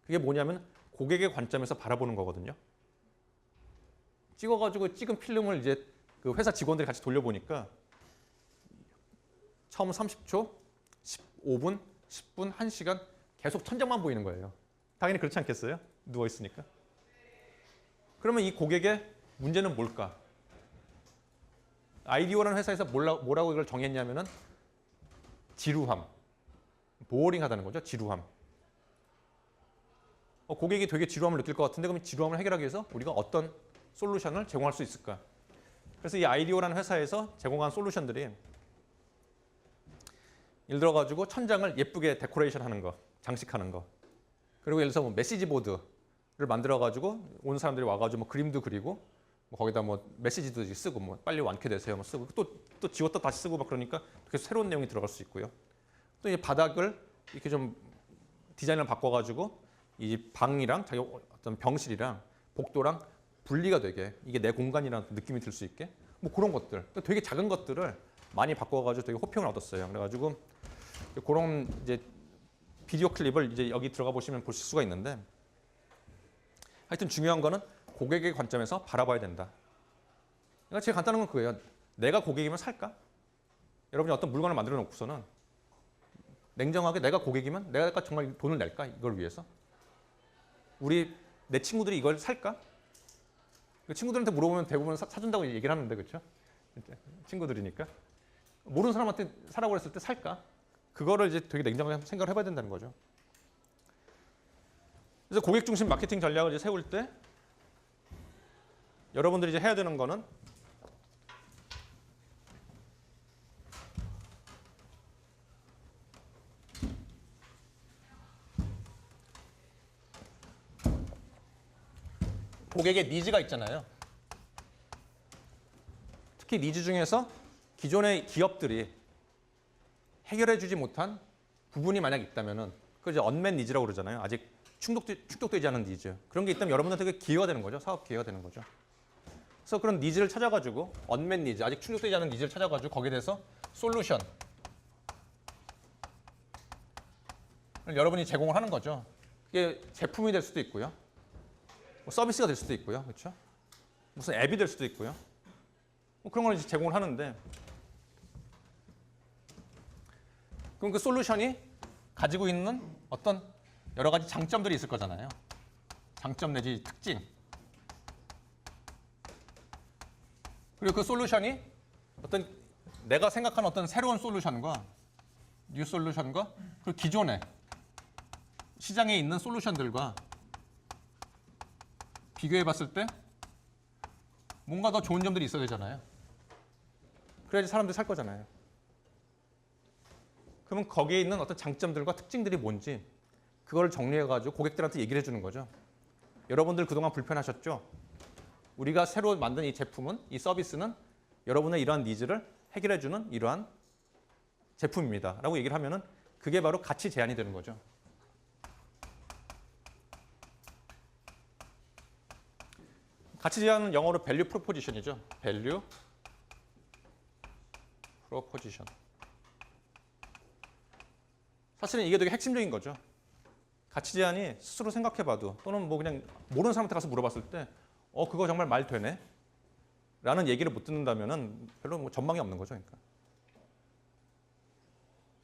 그게 뭐냐면 고객의 관점에서 바라보는 거거든요. 찍어가지고 찍은 필름을 이제 그 회사 직원들이 같이 돌려보니까 처음 30초, 15분, 10분, 1시간 계속 천장만 보이는 거예요. 당연히 그렇지 않겠어요? 누워있으니까. 그러면 이 고객의 문제는 뭘까? 아이디오라는 회사에서 뭐라고 이걸 정했냐면은 지루함. 보어링 하다는 거죠. 지루함. 고객이 되게 지루함을 느낄 것 같은데, 그럼 지루함을 해결하기 위해서 우리가 어떤 솔루션을 제공할 수 있을까? 그래서 이 아이디오라는 회사에서 제공한 솔루션들이 예를 들어가지고 천장을 예쁘게 데코레이션 하는 거, 장식하는 거. 그리고 예를 들어서 뭐 메시지 보드를 만들어가지고 온 사람들이 와가지고 뭐 그림도 그리고 뭐 거기다 뭐 메시지도 쓰고 뭐 빨리 완쾌되세요 뭐 쓰고 또 지웠다 다시 쓰고 막 그러니까 계속 새로운 내용이 들어갈 수 있고요. 또 이제 바닥을 이렇게 좀 디자인을 바꿔가지고 이 방이랑 자기 어떤 병실이랑 복도랑 분리가 되게, 이게 내 공간이라는 느낌이 들 수 있게 뭐 그런 것들, 되게 작은 것들을 많이 바꿔가지고 되게 호평을 얻었어요. 그래가지고 그런 이제 비디오 클립을 이제 여기 들어가 보시면 보실 수가 있는데, 하여튼 중요한 거는 고객의 관점에서 바라봐야 된다. 그러니까 제일 간단한 건 그거예요. 내가 고객이면 살까? 여러분이 어떤 물건을 만들어 놓고서는 냉정하게 내가 고객이면 내가 정말 돈을 낼까? 이걸 위해서? 내 친구들이 이걸 살까? 친구들한테 물어보면 대부분 사준다고 얘기를 하는데, 그렇죠? 친구들이니까. 모르는 사람한테 사라고 그랬을 때 살까? 그거를 이제 되게 냉정하게 생각을 해봐야 된다는 거죠. 그래서 고객 중심 마케팅 전략을 이제 세울 때 여러분들이 이제 해야 되는 거는 고객의 니즈가 있잖아요. 특히 니즈 중에서 기존의 기업들이 해결해주지 못한 부분이 만약 있다면은 그걸 이제 언맷 니즈라고 그러잖아요. 아직 충족되지 않은 니즈. 그런 게 있다면 여러분들한테 기회가 되는 거죠. 사업 기회가 되는 거죠. 그래서 그런 니즈를 찾아가지고 언맷 니즈, 아직 충족되지 않은 니즈를 찾아가지고 거기에 대해서 솔루션 여러분이 제공을 하는 거죠. 그게 제품이 될 수도 있고요. 뭐 서비스가 될 수도 있고요. 그렇죠? 무슨 앱이 될 수도 있고요. 뭐 그런 걸 이제 제공을 하는데 그럼 그 솔루션이 가지고 있는 어떤 여러 가지 장점들이 있을 거잖아요. 장점 내지 특징. 그리고 그 솔루션이 어떤 내가 생각하는 어떤 새로운 솔루션과 뉴 솔루션과 그 기존의 시장에 있는 솔루션들과 비교해 봤을 때 뭔가 더 좋은 점들이 있어야 되잖아요. 그래야지 사람들이 살 거잖아요. 그러면 거기에 있는 어떤 장점들과 특징들이 뭔지 그걸 정리해가지고 고객들한테 얘기를 해주는 거죠. 여러분들 그동안 불편하셨죠? 우리가 새로 만든 이 제품은, 이 서비스는 여러분의 이러한 니즈를 해결해주는 이러한 제품입니다. 라고 얘기를 하면은 그게 바로 가치 제안이 되는 거죠. 가치 제안은 영어로 value proposition이죠. value proposition. 사실은 이게 되게 핵심적인 거죠. 가치 제안이 스스로 생각해봐도 또는 뭐 그냥 모르는 사람한테 가서 물어봤을 때 그거 정말 말 되네? 라는 얘기를 못 듣는다면은 별로 뭐 전망이 없는 거죠. 그러니까.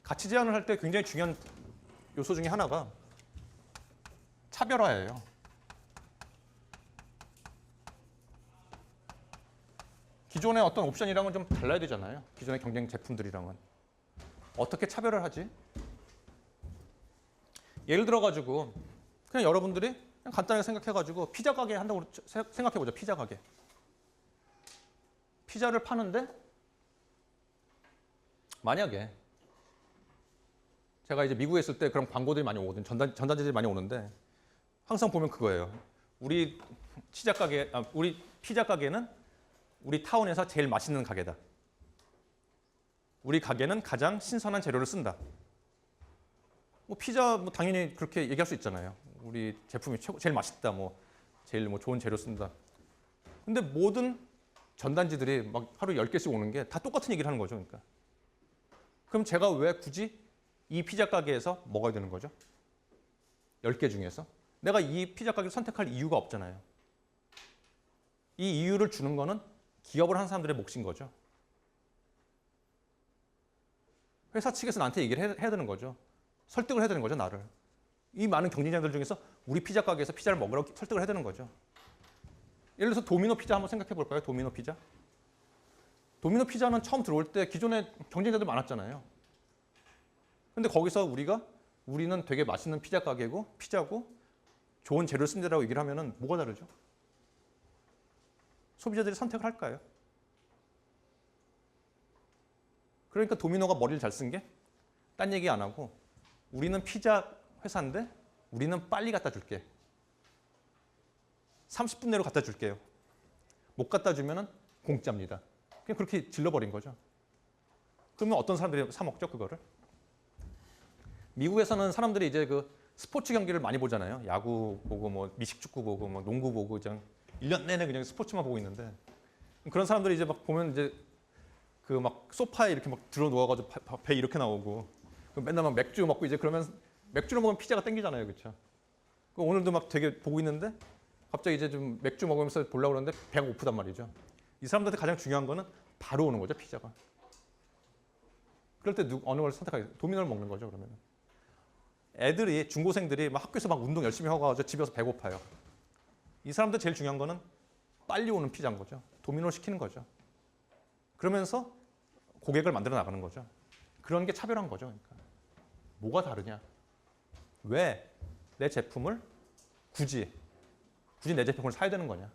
가치 제안을 할 때 굉장히 중요한 요소 중에 하나가 차별화예요. 기존의 어떤 옵션이랑은 좀 달라야 되잖아요. 기존의 경쟁 제품들이랑은. 어떻게 차별을 하지? 예를 들어가지고 그냥 여러분들이 그냥 간단하게 생각해가지고 피자 가게 한다고 생각해보죠. 피자 가게. 피자를 파는데 만약에 제가 이제 미국에 있을 때 그런 광고들이 많이 오거든요. 전단지들이 많이 오는데 항상 보면 그거예요. 우리 피자 가게는 우리 타운에서 제일 맛있는 가게다. 우리 가게는 가장 신선한 재료를 쓴다. 뭐 피자 뭐 당연히 그렇게 얘기할 수 있잖아요. 우리 제품이 제일 맛있다. 뭐 제일 뭐 좋은 재료 쓴다. 근데 모든 전단지들이 막 하루 10개씩 오는 게 다 똑같은 얘기를 하는 거죠. 그러니까. 그럼 제가 왜 굳이 이 피자 가게에서 먹어야 되는 거죠? 10개 중에서. 내가 이 피자 가게를 선택할 이유가 없잖아요. 이 이유를 주는 거는 기업을 하는 사람들의 몫인 거죠. 회사 측에서 나한테 얘기를 해야 되는 거죠. 설득을 해야 되는 거죠, 나를. 이 많은 경쟁자들 중에서 우리 피자 가게에서 피자를 먹으라고 설득을 해야 되는 거죠. 예를 들어서 도미노 피자 한번 생각해 볼까요? 도미노 피자. 도미노 피자는 처음 들어올 때 기존에 경쟁자들 많았잖아요. 근데 거기서 우리는 되게 맛있는 피자 가게고 피자고 좋은 재료를 쓴다라고 얘기를 하면은 뭐가 다르죠? 소비자들이 선택을 할까요? 그러니까 도미노가 머리를 잘 쓴 게 딴 얘기 안 하고 우리는 피자 회사인데 우리는 빨리 갖다 줄게. 30분 내로 갖다 줄게요. 못 갖다 주면은 공짜입니다. 그냥 그렇게 질러버린 거죠. 그러면 어떤 사람들이 사 먹죠, 그거를? 미국에서는 사람들이 이제 그 스포츠 경기를 많이 보잖아요. 야구 보고 뭐 미식축구 보고 뭐 농구 보고 그냥 1년 내내 그냥 스포츠만 보고 있는데 그런 사람들이 이제 막 보면 이제 그 막 소파에 이렇게 막 들어 누워가지고 배 이렇게 나오고 맨날 막 맥주 먹고 이제 그러면 맥주를 먹으면 피자가 땡기잖아요, 그렇죠? 오늘도 막 되게 보고 있는데 갑자기 이제 좀 맥주 먹으면서 보려고 그러는데 배가 고프단 말이죠. 이 사람들한테 가장 중요한 거는 바로 오는 거죠, 피자가. 그럴 때 어느 걸 선택하겠어요? 도미노를 먹는 거죠, 그러면. 애들이 중고생들이 막 학교에서 막 운동 열심히 하고 가서 집에 와서 배고파요. 이 사람들 제일 중요한 거는 빨리 오는 피자인 거죠. 도미노를 시키는 거죠. 그러면서 고객을 만들어 나가는 거죠. 그런 게 차별한 거죠. 그러니까. 뭐가 다르냐? 왜 내 제품을 굳이 내 제품을 사야 되는 거냐?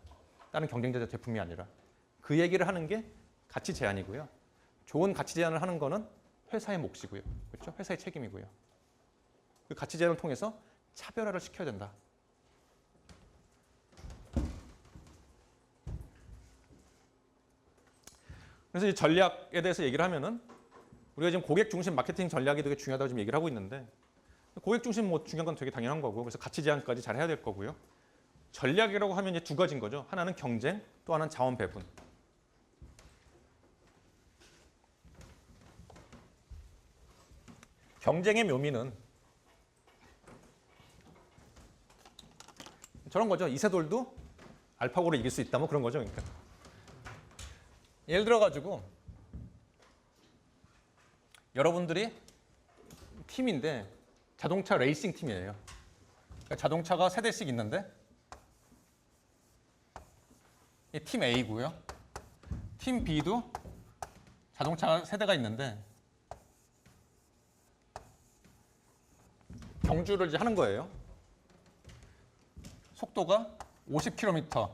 다른 경쟁자 제품이 아니라. 그 얘기를 하는 게 가치 제안이고요. 좋은 가치 제안을 하는 거는 회사의 몫이고요. 그렇죠? 회사의 책임이고요. 그 가치 제안을 통해서 차별화를 시켜야 된다. 그래서 이 전략에 대해서 얘기를 하면은 우리가 지금 고객 중심 마케팅 전략이 되게 중요하다고 지금 얘기를 하고 있는데 고객 중심 뭐 중요한 건 되게 당연한 거고 그래서 가치 제안까지 잘 해야 될 거고요. 전략이라고 하면 이제 두 가지인 거죠. 하나는 경쟁, 또 하나는 자원 배분. 경쟁의 묘미는 저런 거죠. 이세돌도 알파고를 이길 수 있다 뭐 그런 거죠. 그러니까 예를 들어 가지고 여러분들이 팀인데 자동차 레이싱 팀이에요. 그러니까 자동차가 세 대씩 있는데 이 팀 A고요. 팀 B도 자동차가 세 대가 있는데 경주를 이제 하는 거예요. 속도가 50km per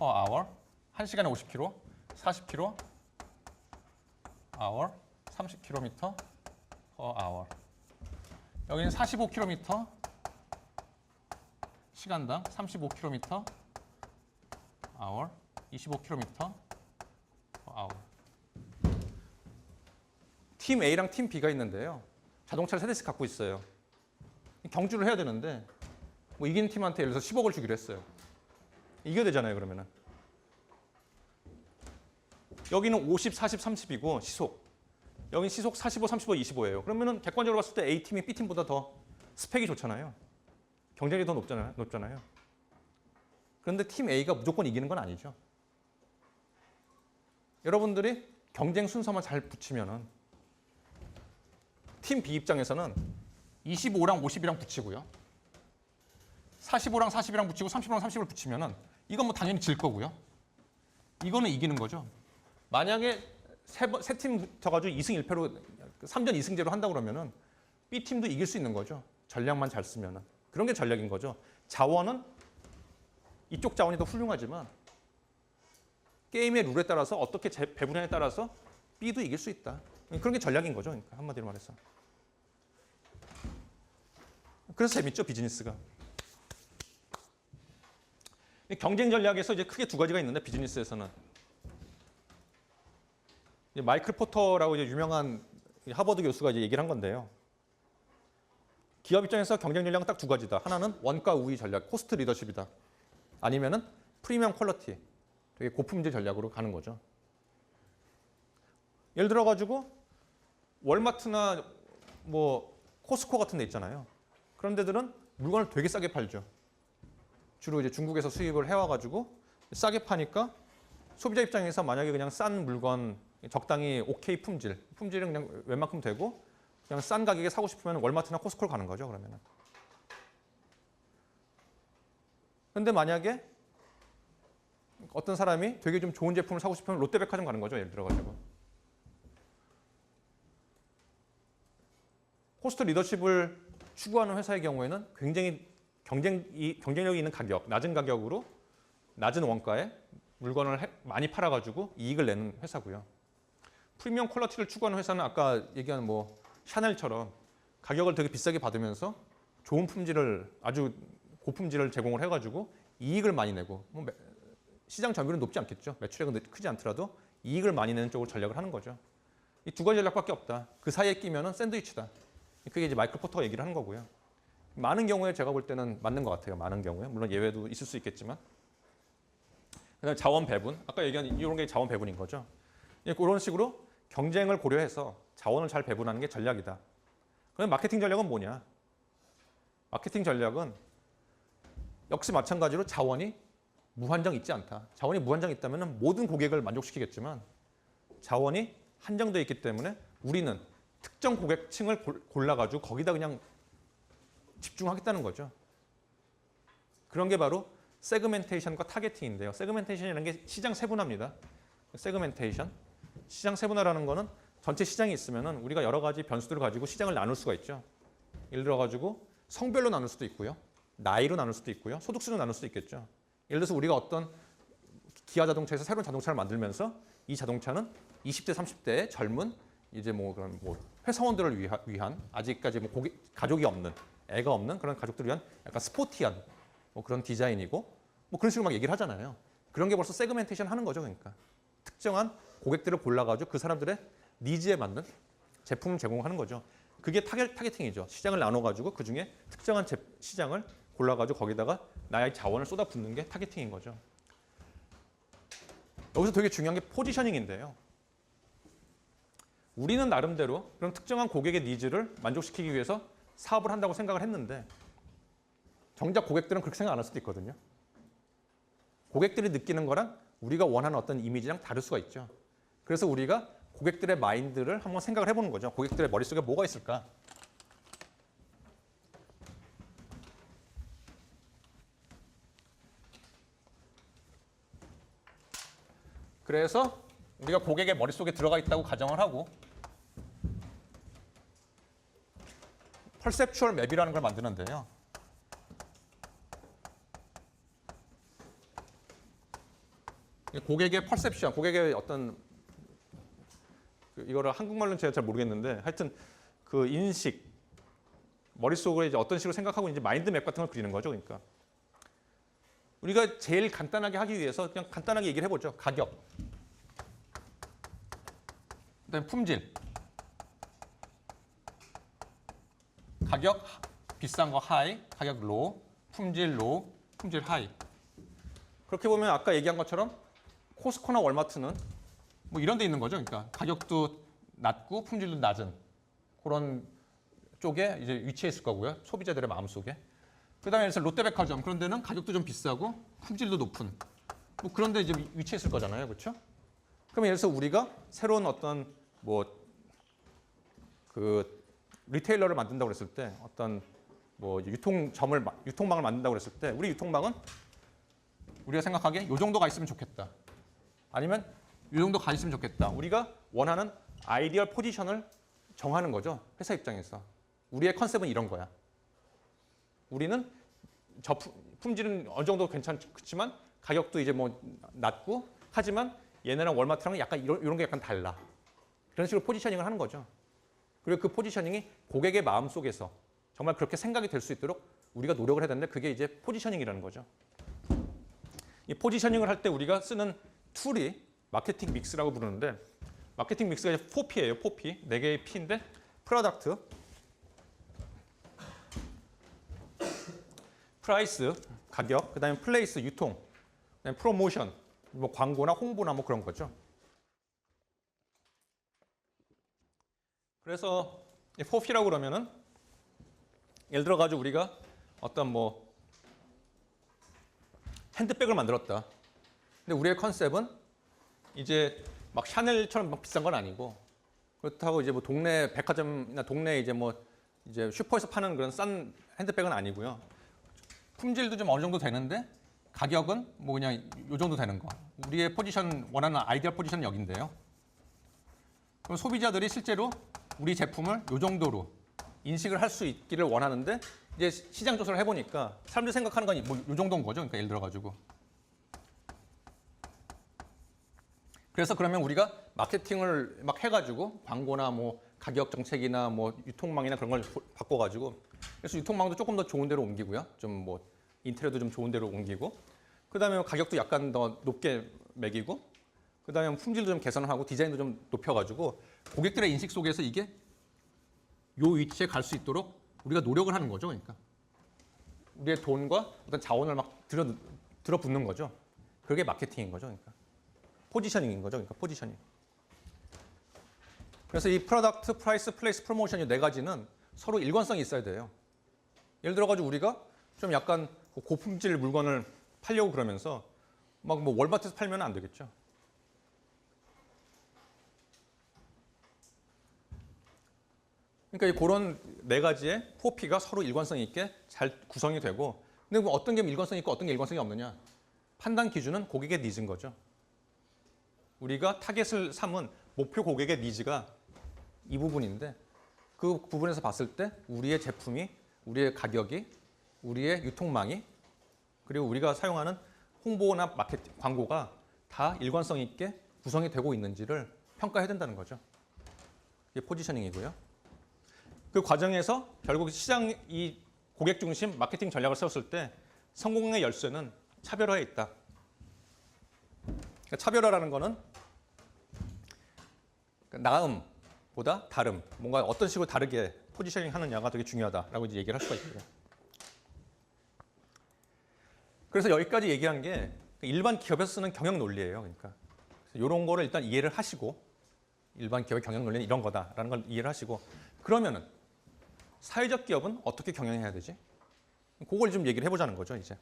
hour, 1시간에 50km, 40km hour, 30km per hour. 여기는 45km 시간당 35km hour, 25km per hour. 팀 A랑 팀 B가 있는데요. 자동차를 세 대씩 갖고 있어요. 경주를 해야 되는데 뭐 이기는 팀한테 예를 들어서 10억을 주기로 했어요. 이겨야 되잖아요, 그러면은. 여기는 50, 40, 30이고 시속. 여기는 시속 45, 35, 25예요. 그러면은 객관적으로 봤을 때 A팀이 B팀보다 더 스펙이 좋잖아요. 경쟁력이 더 높잖아요. 그런데 팀 A가 무조건 이기는 건 아니죠. 여러분들이 경쟁 순서만 잘 붙이면은 팀 B 입장에서는 25랑 50이랑 붙이고요. 45랑 40이랑 붙이고 30이랑 30을 붙이면은 이건 뭐 당연히 질 거고요. 이거는 이기는 거죠. 만약에 세 팀 붙어가지고 2승 1패로 3전 2승제로 한다고 그러면은 B팀도 이길 수 있는 거죠. 전략만 잘 쓰면은. 그런 게 전략인 거죠. 자원은 이쪽 자원이 더 훌륭하지만 게임의 룰에 따라서 어떻게 배분하냐에 따라서 B도 이길 수 있다. 그런 게 전략인 거죠. 그러니까 한마디로 말해서. 그래서 재밌죠, 비즈니스가. 경쟁 전략에서 이제 크게 두 가지가 있는데 비즈니스에서는 마이클 포터라고 이제 유명한 하버드 교수가 이제 얘기를 한 건데요. 기업 입장에서 경쟁 전략은 딱 두 가지다. 하나는 원가 우위 전략, 코스트 리더십이다. 아니면은 프리미엄 퀄리티, 되게 고품질 전략으로 가는 거죠. 예를 들어 가지고 월마트나 뭐 코스코 같은 데 있잖아요. 그런 데들은 물건을 되게 싸게 팔죠. 주로 이제 중국에서 수입을 해와 가지고 싸게 파니까 소비자 입장에서 만약에 그냥 싼 물건 적당히 오케이 품질은 그냥 웬만큼 되고 그냥 싼 가격에 사고 싶으면 월마트나 코스코를 가는 거죠, 그러면은. 근데 만약에 어떤 사람이 되게 좀 좋은 제품을 사고 싶으면 롯데백화점 가는 거죠, 예를 들어 가지고. 코스트 리더십을 추구하는 회사의 경우에는 굉장히 경쟁력이 있는 가격, 낮은 가격으로 낮은 원가에 물건을 많이 팔아가지고 이익을 내는 회사고요. 프리미엄 퀄리티를 추구하는 회사는 아까 얘기한 뭐 샤넬처럼 가격을 되게 비싸게 받으면서 좋은 품질을 아주 고품질을 제공을 해가지고 이익을 많이 내고 뭐 시장 점유율은 높지 않겠죠. 매출액은 크지 않더라도 이익을 많이 내는 쪽으로 전략을 하는 거죠. 이 두 가지 전략밖에 없다. 그 사이에 끼면은 샌드위치다. 그게 이제 마이클 포터가 얘기를 하는 거고요. 많은 경우에 제가 볼 때는 맞는 것 같아요. 많은 경우에. 물론 예외도 있을 수 있겠지만. 그다음에 자원 배분. 아까 얘기한 이런 게 자원 배분인 거죠. 그런 식으로 경쟁을 고려해서 자원을 잘 배분하는 게 전략이다. 그럼 마케팅 전략은 뭐냐? 마케팅 전략은 역시 마찬가지로 자원이 무한정 있지 않다. 자원이 무한정 있다면 모든 고객을 만족시키겠지만 자원이 한정되어 있기 때문에 우리는 특정 고객층을 골라가지고 거기다 그냥 집중하겠다는 거죠. 그런 게 바로 세그멘테이션과 타겟팅인데요. 세그멘테이션이라는 게 시장 세분화입니다. 세그멘테이션. 시장 세분화라는 거는 전체 시장이 있으면은 우리가 여러 가지 변수들을 가지고 시장을 나눌 수가 있죠. 예를 들어 가지고 성별로 나눌 수도 있고요. 나이로 나눌 수도 있고요. 소득수로 나눌 수도 있겠죠. 예를 들어서 우리가 어떤 기아 자동차에서 새로운 자동차를 만들면서 이 자동차는 20대, 30대의 젊은 이제 뭐 그런 뭐 회사원들을 위한 아직까지 뭐 가족이 없는 애가 없는 그런 가족들을 위한 약간 스포티한 뭐 그런 디자인이고 뭐 그런 식으로 막 얘기를 하잖아요. 그런 게 벌써 세그멘테이션 하는 거죠, 그러니까. 특정한 고객들을 골라가지고 그 사람들의 니즈에 맞는 제품을 제공하는 거죠. 그게 타겟팅이죠. 시장을 나눠가지고 그 중에 특정한 시장을 골라가지고 거기다가 나의 자원을 쏟아붓는 게 타겟팅인 거죠. 여기서 되게 중요한 게 포지셔닝인데요. 우리는 나름대로 그런 특정한 고객의 니즈를 만족시키기 위해서 사업을 한다고 생각을 했는데 정작 고객들은 그렇게 생각 안 할 수도 있거든요. 고객들이 느끼는 거랑 우리가 원하는 어떤 이미지랑 다를 수가 있죠. 그래서 우리가 고객들의 마인드를 한번 생각을 해보는 거죠. 고객들의 머릿속에 뭐가 있을까? 그래서 우리가 고객의 머릿속에 들어가 있다고 가정을 하고 퍼셉추얼 맵이라는 걸 만드는데요. 고객의 퍼셉션, 고객의 어떤 이거를 한국말로는 제가 잘 모르겠는데 하여튼 그 인식, 머릿속에 이제 어떤 식으로 생각하고 있는지 마인드맵 같은 걸 그리는 거죠. 그러니까 우리가 제일 간단하게 하기 위해서 그냥 간단하게 얘기를 해보죠. 가격, 그다음에 품질. 가격 비싼 거 하이, 가격 로우, 품질 로우, 품질 하이. 그렇게 보면 아까 얘기한 것처럼 코스코나 월마트는 뭐 이런 데 있는 거죠. 그러니까 가격도 낮고 품질도 낮은 그런 쪽에 이제 위치해 있을 거고요. 소비자들의 마음속에. 그다음에 그래서 롯데백화점 그런 데는 가격도 좀 비싸고 품질도 높은 뭐 그런 데 이제 위치해 있을 거잖아요. 그렇죠? 그럼 예를 들어서 우리가 새로운 어떤 뭐 그 리테일러를 만든다고 그랬을 때 어떤 뭐 유통망을 만든다고 그랬을 때 우리 유통망은 우리가 생각하기에 이 정도가 있으면 좋겠다. 아니면 이 정도가 있으면 좋겠다. 우리가 원하는 아이디얼 포지션을 정하는 거죠. 회사 입장에서. 우리의 컨셉은 이런 거야. 우리는 품질은 어느 정도 괜찮지만 가격도 이제 뭐 낮고 하지만 얘네랑 월마트랑은 약간 이런 게 약간 달라. 그런 식으로 포지셔닝을 하는 거죠. 그리고 그 포지셔닝이 고객의 마음속에서 정말 그렇게 생각이 될 수 있도록 우리가 노력을 해야 되는데 그게 이제 포지셔닝이라는 거죠. 이 포지셔닝을 할 때 우리가 쓰는 툴이 마케팅 믹스라고 부르는데 마케팅 믹스가 이제 4P예요. 4P. 4개의 P인데 프로덕트, 프라이스, 가격, 그다음에 플레이스, 유통, 그다음에 프로모션, 뭐 광고나 홍보나 뭐 그런 거죠. 그래서 4P라고 그러면은 예를 들어 가지고 우리가 어떤 뭐 핸드백을 만들었다. 근데 우리의 컨셉은 이제 막 샤넬처럼 막 비싼 건 아니고 그렇다고 이제 뭐 동네 백화점이나 동네 이제 뭐 이제 슈퍼에서 파는 그런 싼 핸드백은 아니고요. 품질도 좀 어느 정도 되는데 가격은 뭐 그냥 요 정도 되는 거. 우리의 포지션 원하는 아이디어 포지션은 여긴데요. 그럼 소비자들이 실제로 우리 제품을 요 정도로 인식을 할 수 있기를 원하는데 이제 시장 조사를 해보니까 사람들이 생각하는 건 뭐 요 정도인 거죠. 그러니까 예를 들어가지고. 그래서 그러면 우리가 마케팅을 막 해가지고 광고나 뭐 가격 정책이나 뭐 유통망이나 그런 걸 바꿔가지고 그래서 유통망도 조금 더 좋은 데로 옮기고요. 좀 뭐 인테리어도 좀 좋은 데로 옮기고 그다음에 가격도 약간 더 높게 매기고 그다음에 품질도 좀 개선하고 디자인도 좀 높여가지고 고객들의 인식 속에서 이게 요 위치에 갈 수 있도록 우리가 노력을 하는 거죠. 그러니까 우리의 돈과 어떤 자원을 막 들어붓는 거죠. 그게 마케팅인 거죠. 그러니까 포지셔닝인 거죠. 그러니까 포지셔닝. 그래서 이 프로덕트, 프라이스, 플레이스, 프로모션 이 네 가지는 서로 일관성이 있어야 돼요. 예를 들어가지고 우리가 좀 약간 고품질 물건을 팔려고 그러면서 막 뭐 월마트에서 팔면 안 되겠죠. 그러니까 그런 네 가지의 4P가 서로 일관성 있게 잘 구성이 되고 근데 뭐 어떤 게 일관성이 있고 어떤 게 일관성이 없느냐. 판단 기준은 고객의 니즈인 거죠. 우리가 타겟을 삼은 목표 고객의 니즈가 이 부분인데 그 부분에서 봤을 때 우리의 제품이, 우리의 가격이, 우리의 유통망이 그리고 우리가 사용하는 홍보나 마케팅, 광고가 다 일관성 있게 구성이 되고 있는지를 평가해야 된다는 거죠. 이게 포지셔닝이고요. 그 과정에서 결국 시장 이 고객 중심 마케팅 전략을 세웠을 때 성공의 열쇠는 차별화에 있다. 그러니까 차별화라는 거는 나음보다 다름, 뭔가 어떤 식으로 다르게 포지셔닝 하느냐가 되게 중요하다라고 이제 얘기를 할 수가 있고요. 그래서 여기까지 얘기한 게 일반 기업에서 쓰는 경영 논리예요. 그러니까 이런 거를 일단 이해를 하시고 일반 기업의 경영 논리는 이런 거다라는 걸 이해를 하시고 그러면은 사회적 기업은 어떻게 경영해야 되지? 그걸 좀 얘기를 해보자는 거죠. 이제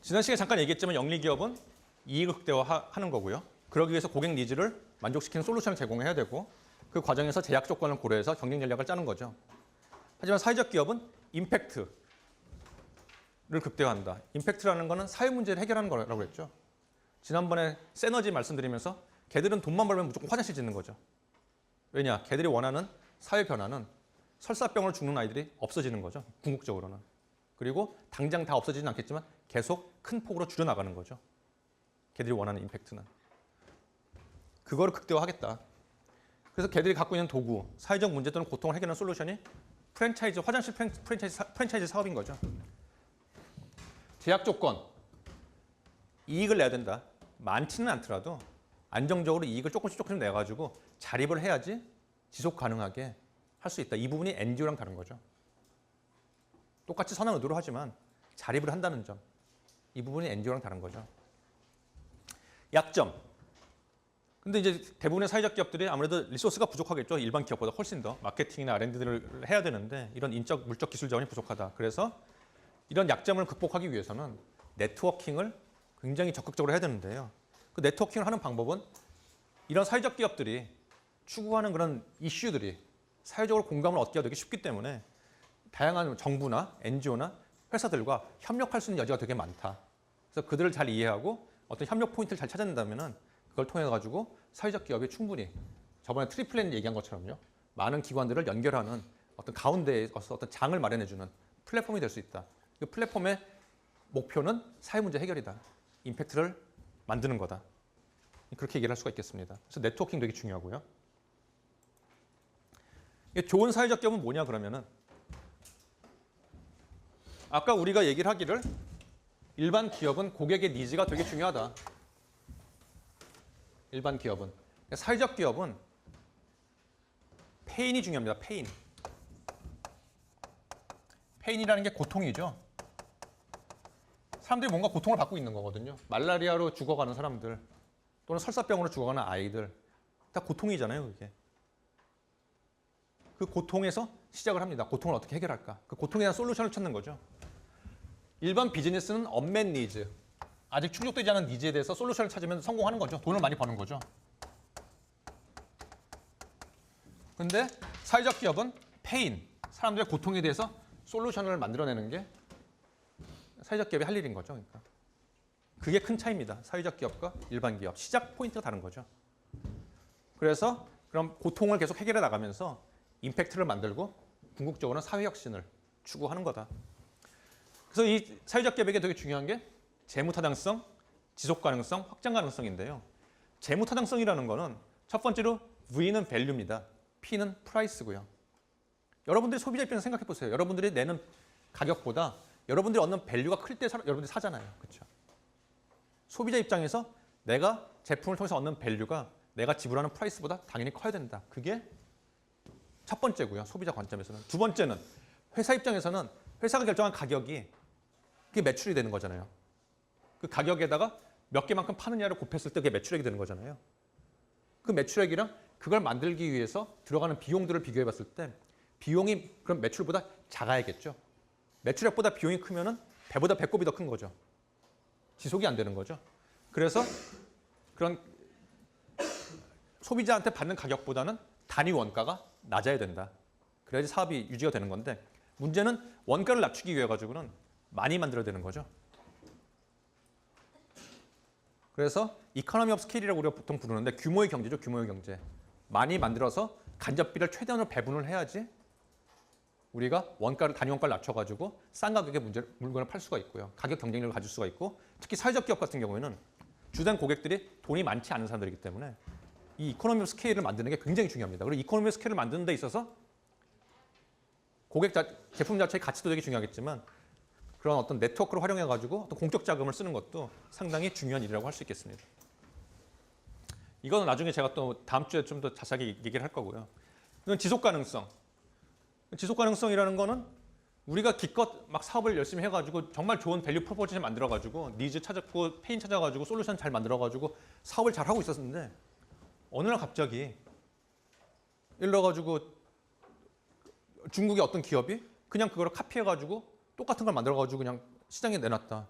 지난 시간에 잠깐 얘기했지만 영리 기업은 이익을 극대화하는 거고요. 그러기 위해서 고객 니즈를 만족시키는 솔루션을 제공해야 되고 그 과정에서 제약 조건을 고려해서 경쟁 전략을 짜는 거죠. 하지만 사회적 기업은 임팩트를 극대화한다. 임팩트라는 거는 사회 문제를 해결하는 거라고 했죠. 지난번에 세너지 말씀드리면서 걔들은 돈만 벌면 무조건 화장실 짓는 거죠. 왜냐? 걔들이 원하는 사회 변화는 설사병으로 죽는 아이들이 없어지는 거죠. 궁극적으로는. 그리고 당장 다 없어지진 않겠지만 계속 큰 폭으로 줄여나가는 거죠. 걔들이 원하는 임팩트는. 그거를 극대화하겠다. 그래서 걔들이 갖고 있는 도구, 사회적 문제 또는 고통을 해결하는 솔루션이 프랜차이즈, 화장실 프랜차이즈 사업인 거죠. 제약 조건, 이익을 내야 된다. 많지는 않더라도 안정적으로 이익을 조금씩 내가지고 자립을 해야지 지속 가능하게 할 수 있다. 이 부분이 NGO랑 다른 거죠. 똑같이 선한 의도로 하지만 자립을 한다는 점. 이 부분이 NGO랑 다른 거죠. 약점. 근데 이제 대부분의 사회적 기업들이 아무래도 리소스가 부족하겠죠. 일반 기업보다 훨씬 더 마케팅이나 R&D를 해야 되는데 이런 인적, 물적 기술 자원이 부족하다. 그래서 이런 약점을 극복하기 위해서는 네트워킹을 굉장히 적극적으로 해야 되는데요. 그 네트워킹을 하는 방법은 이런 사회적 기업들이 추구하는 그런 이슈들이 사회적으로 공감을 얻기가 되게 쉽기 때문에 다양한 정부나 NGO나 회사들과 협력할 수 있는 여지가 되게 많다. 그래서 그들을 잘 이해하고 어떤 협력 포인트를 잘 찾아낸다면은 그걸 통해 가지고 사회적 기업이 충분히 저번에 트리플랜 얘기한 것처럼요. 많은 기관들을 연결하는 어떤 가운데에 어떤 장을 마련해주는 플랫폼이 될 수 있다. 그 플랫폼의 목표는 사회 문제 해결이다. 임팩트를 만드는 거다. 그렇게 얘기를 할 수가 있겠습니다. 그래서 네트워킹 되게 중요하고요. 좋은 사회적 기업은 뭐냐 그러면은 아까 우리가 얘기를 하기를 일반 기업은 고객의 니즈가 되게 중요하다. 일반 기업은. 사회적 기업은 페인이 중요합니다. 페인. 페인이라는 게 고통이죠. 사람들이 뭔가 고통을 받고 있는 거거든요. 말라리아로 죽어가는 사람들 또는 설사병으로 죽어가는 아이들 다 고통이잖아요. 그게. 그 고통에서 시작을 합니다. 고통을 어떻게 해결할까? 그 고통에 대한 솔루션을 찾는 거죠. 일반 비즈니스는 언맷 니즈, 아직 충족되지 않은 니즈에 대해서 솔루션을 찾으면 성공하는 거죠. 돈을 많이 버는 거죠. 근데 사회적 기업은 페인, 사람들의 고통에 대해서 솔루션을 만들어내는 게 사회적 기업이 할 일인 거죠. 그러니까. 그게 큰 차이입니다. 사회적 기업과 일반 기업. 시작 포인트가 다른 거죠. 그래서 그럼 고통을 계속 해결해 나가면서 임팩트를 만들고 궁극적으로는 사회혁신을 추구하는 거다. 그래서 이 사회적 기업에게 되게 중요한 게 재무타당성, 지속가능성, 확장가능성인데요. 재무타당성이라는 거는 첫 번째로 V는 밸류입니다. P는 프라이스고요. 여러분들이 소비자 입장에서 생각해 보세요. 여러분들이 내는 가격보다 여러분들이 얻는 밸류가 클 때 여러분들이 사잖아요. 그렇죠? 소비자 입장에서 내가 제품을 통해서 얻는 밸류가 내가 지불하는 프라이스보다 당연히 커야 된다. 그게 첫 번째고요. 소비자 관점에서는. 두 번째는 회사 입장에서는 회사가 결정한 가격이 그게 매출이 되는 거잖아요. 그 가격에다가 몇 개만큼 파느냐를 곱했을 때 그게 매출액이 되는 거잖아요. 그 매출액이랑 그걸 만들기 위해서 들어가는 비용들을 비교해 봤을 때 비용이 그럼 매출보다 작아야겠죠. 매출액보다 비용이 크면은 배보다 배꼽이 더 큰 거죠. 지속이 안 되는 거죠. 그래서 그런 소비자한테 받는 가격보다는 단위 원가가 낮아야 된다. 그래야지 사업이 유지가 되는 건데 문제는 원가를 낮추기 위해 가지고는 많이 만들어야 되는 거죠. 그래서 이코노미 오브 스케일이라고 우리가 보통 부르는데 규모의 경제죠. 규모의 경제. 많이 만들어서 간접비를 최대한으로 배분을 해야지 우리가 원가를 단위 원가를 낮춰가지고 싼 가격에 물건을 팔 수가 있고요. 가격 경쟁력을 가질 수가 있고 특히 사회적 기업 같은 경우에는 주된 고객들이 돈이 많지 않은 사람들이기 때문에 이 이코노미 오브 스케일을 만드는 게 굉장히 중요합니다. 그리고 이코노미 오브 스케일을 만드는 데 있어서 제품 자체의 가치도 되게 중요하겠지만 그런 어떤 네트워크를 활용해가지고 어떤 공적 자금을 쓰는 것도 상당히 중요한 일이라고 할 수 있겠습니다. 이거는 나중에 제가 또 다음 주에 좀 더 자세하게 얘기를 할 거고요. 이건 지속 가능성. 지속 가능성이라는 거는 우리가 기껏 막 사업을 열심히 해가지고 정말 좋은 밸류 프로포지션 만들어가지고 니즈 찾았고 페인 찾아가지고 솔루션 잘 만들어가지고 사업을 잘 하고 있었는데 어느 날 갑자기 예를 들어가지고 중국의 어떤 기업이 그냥 그걸 카피해가지고 똑같은 걸 만들어가지고 그냥 시장에 내놨다.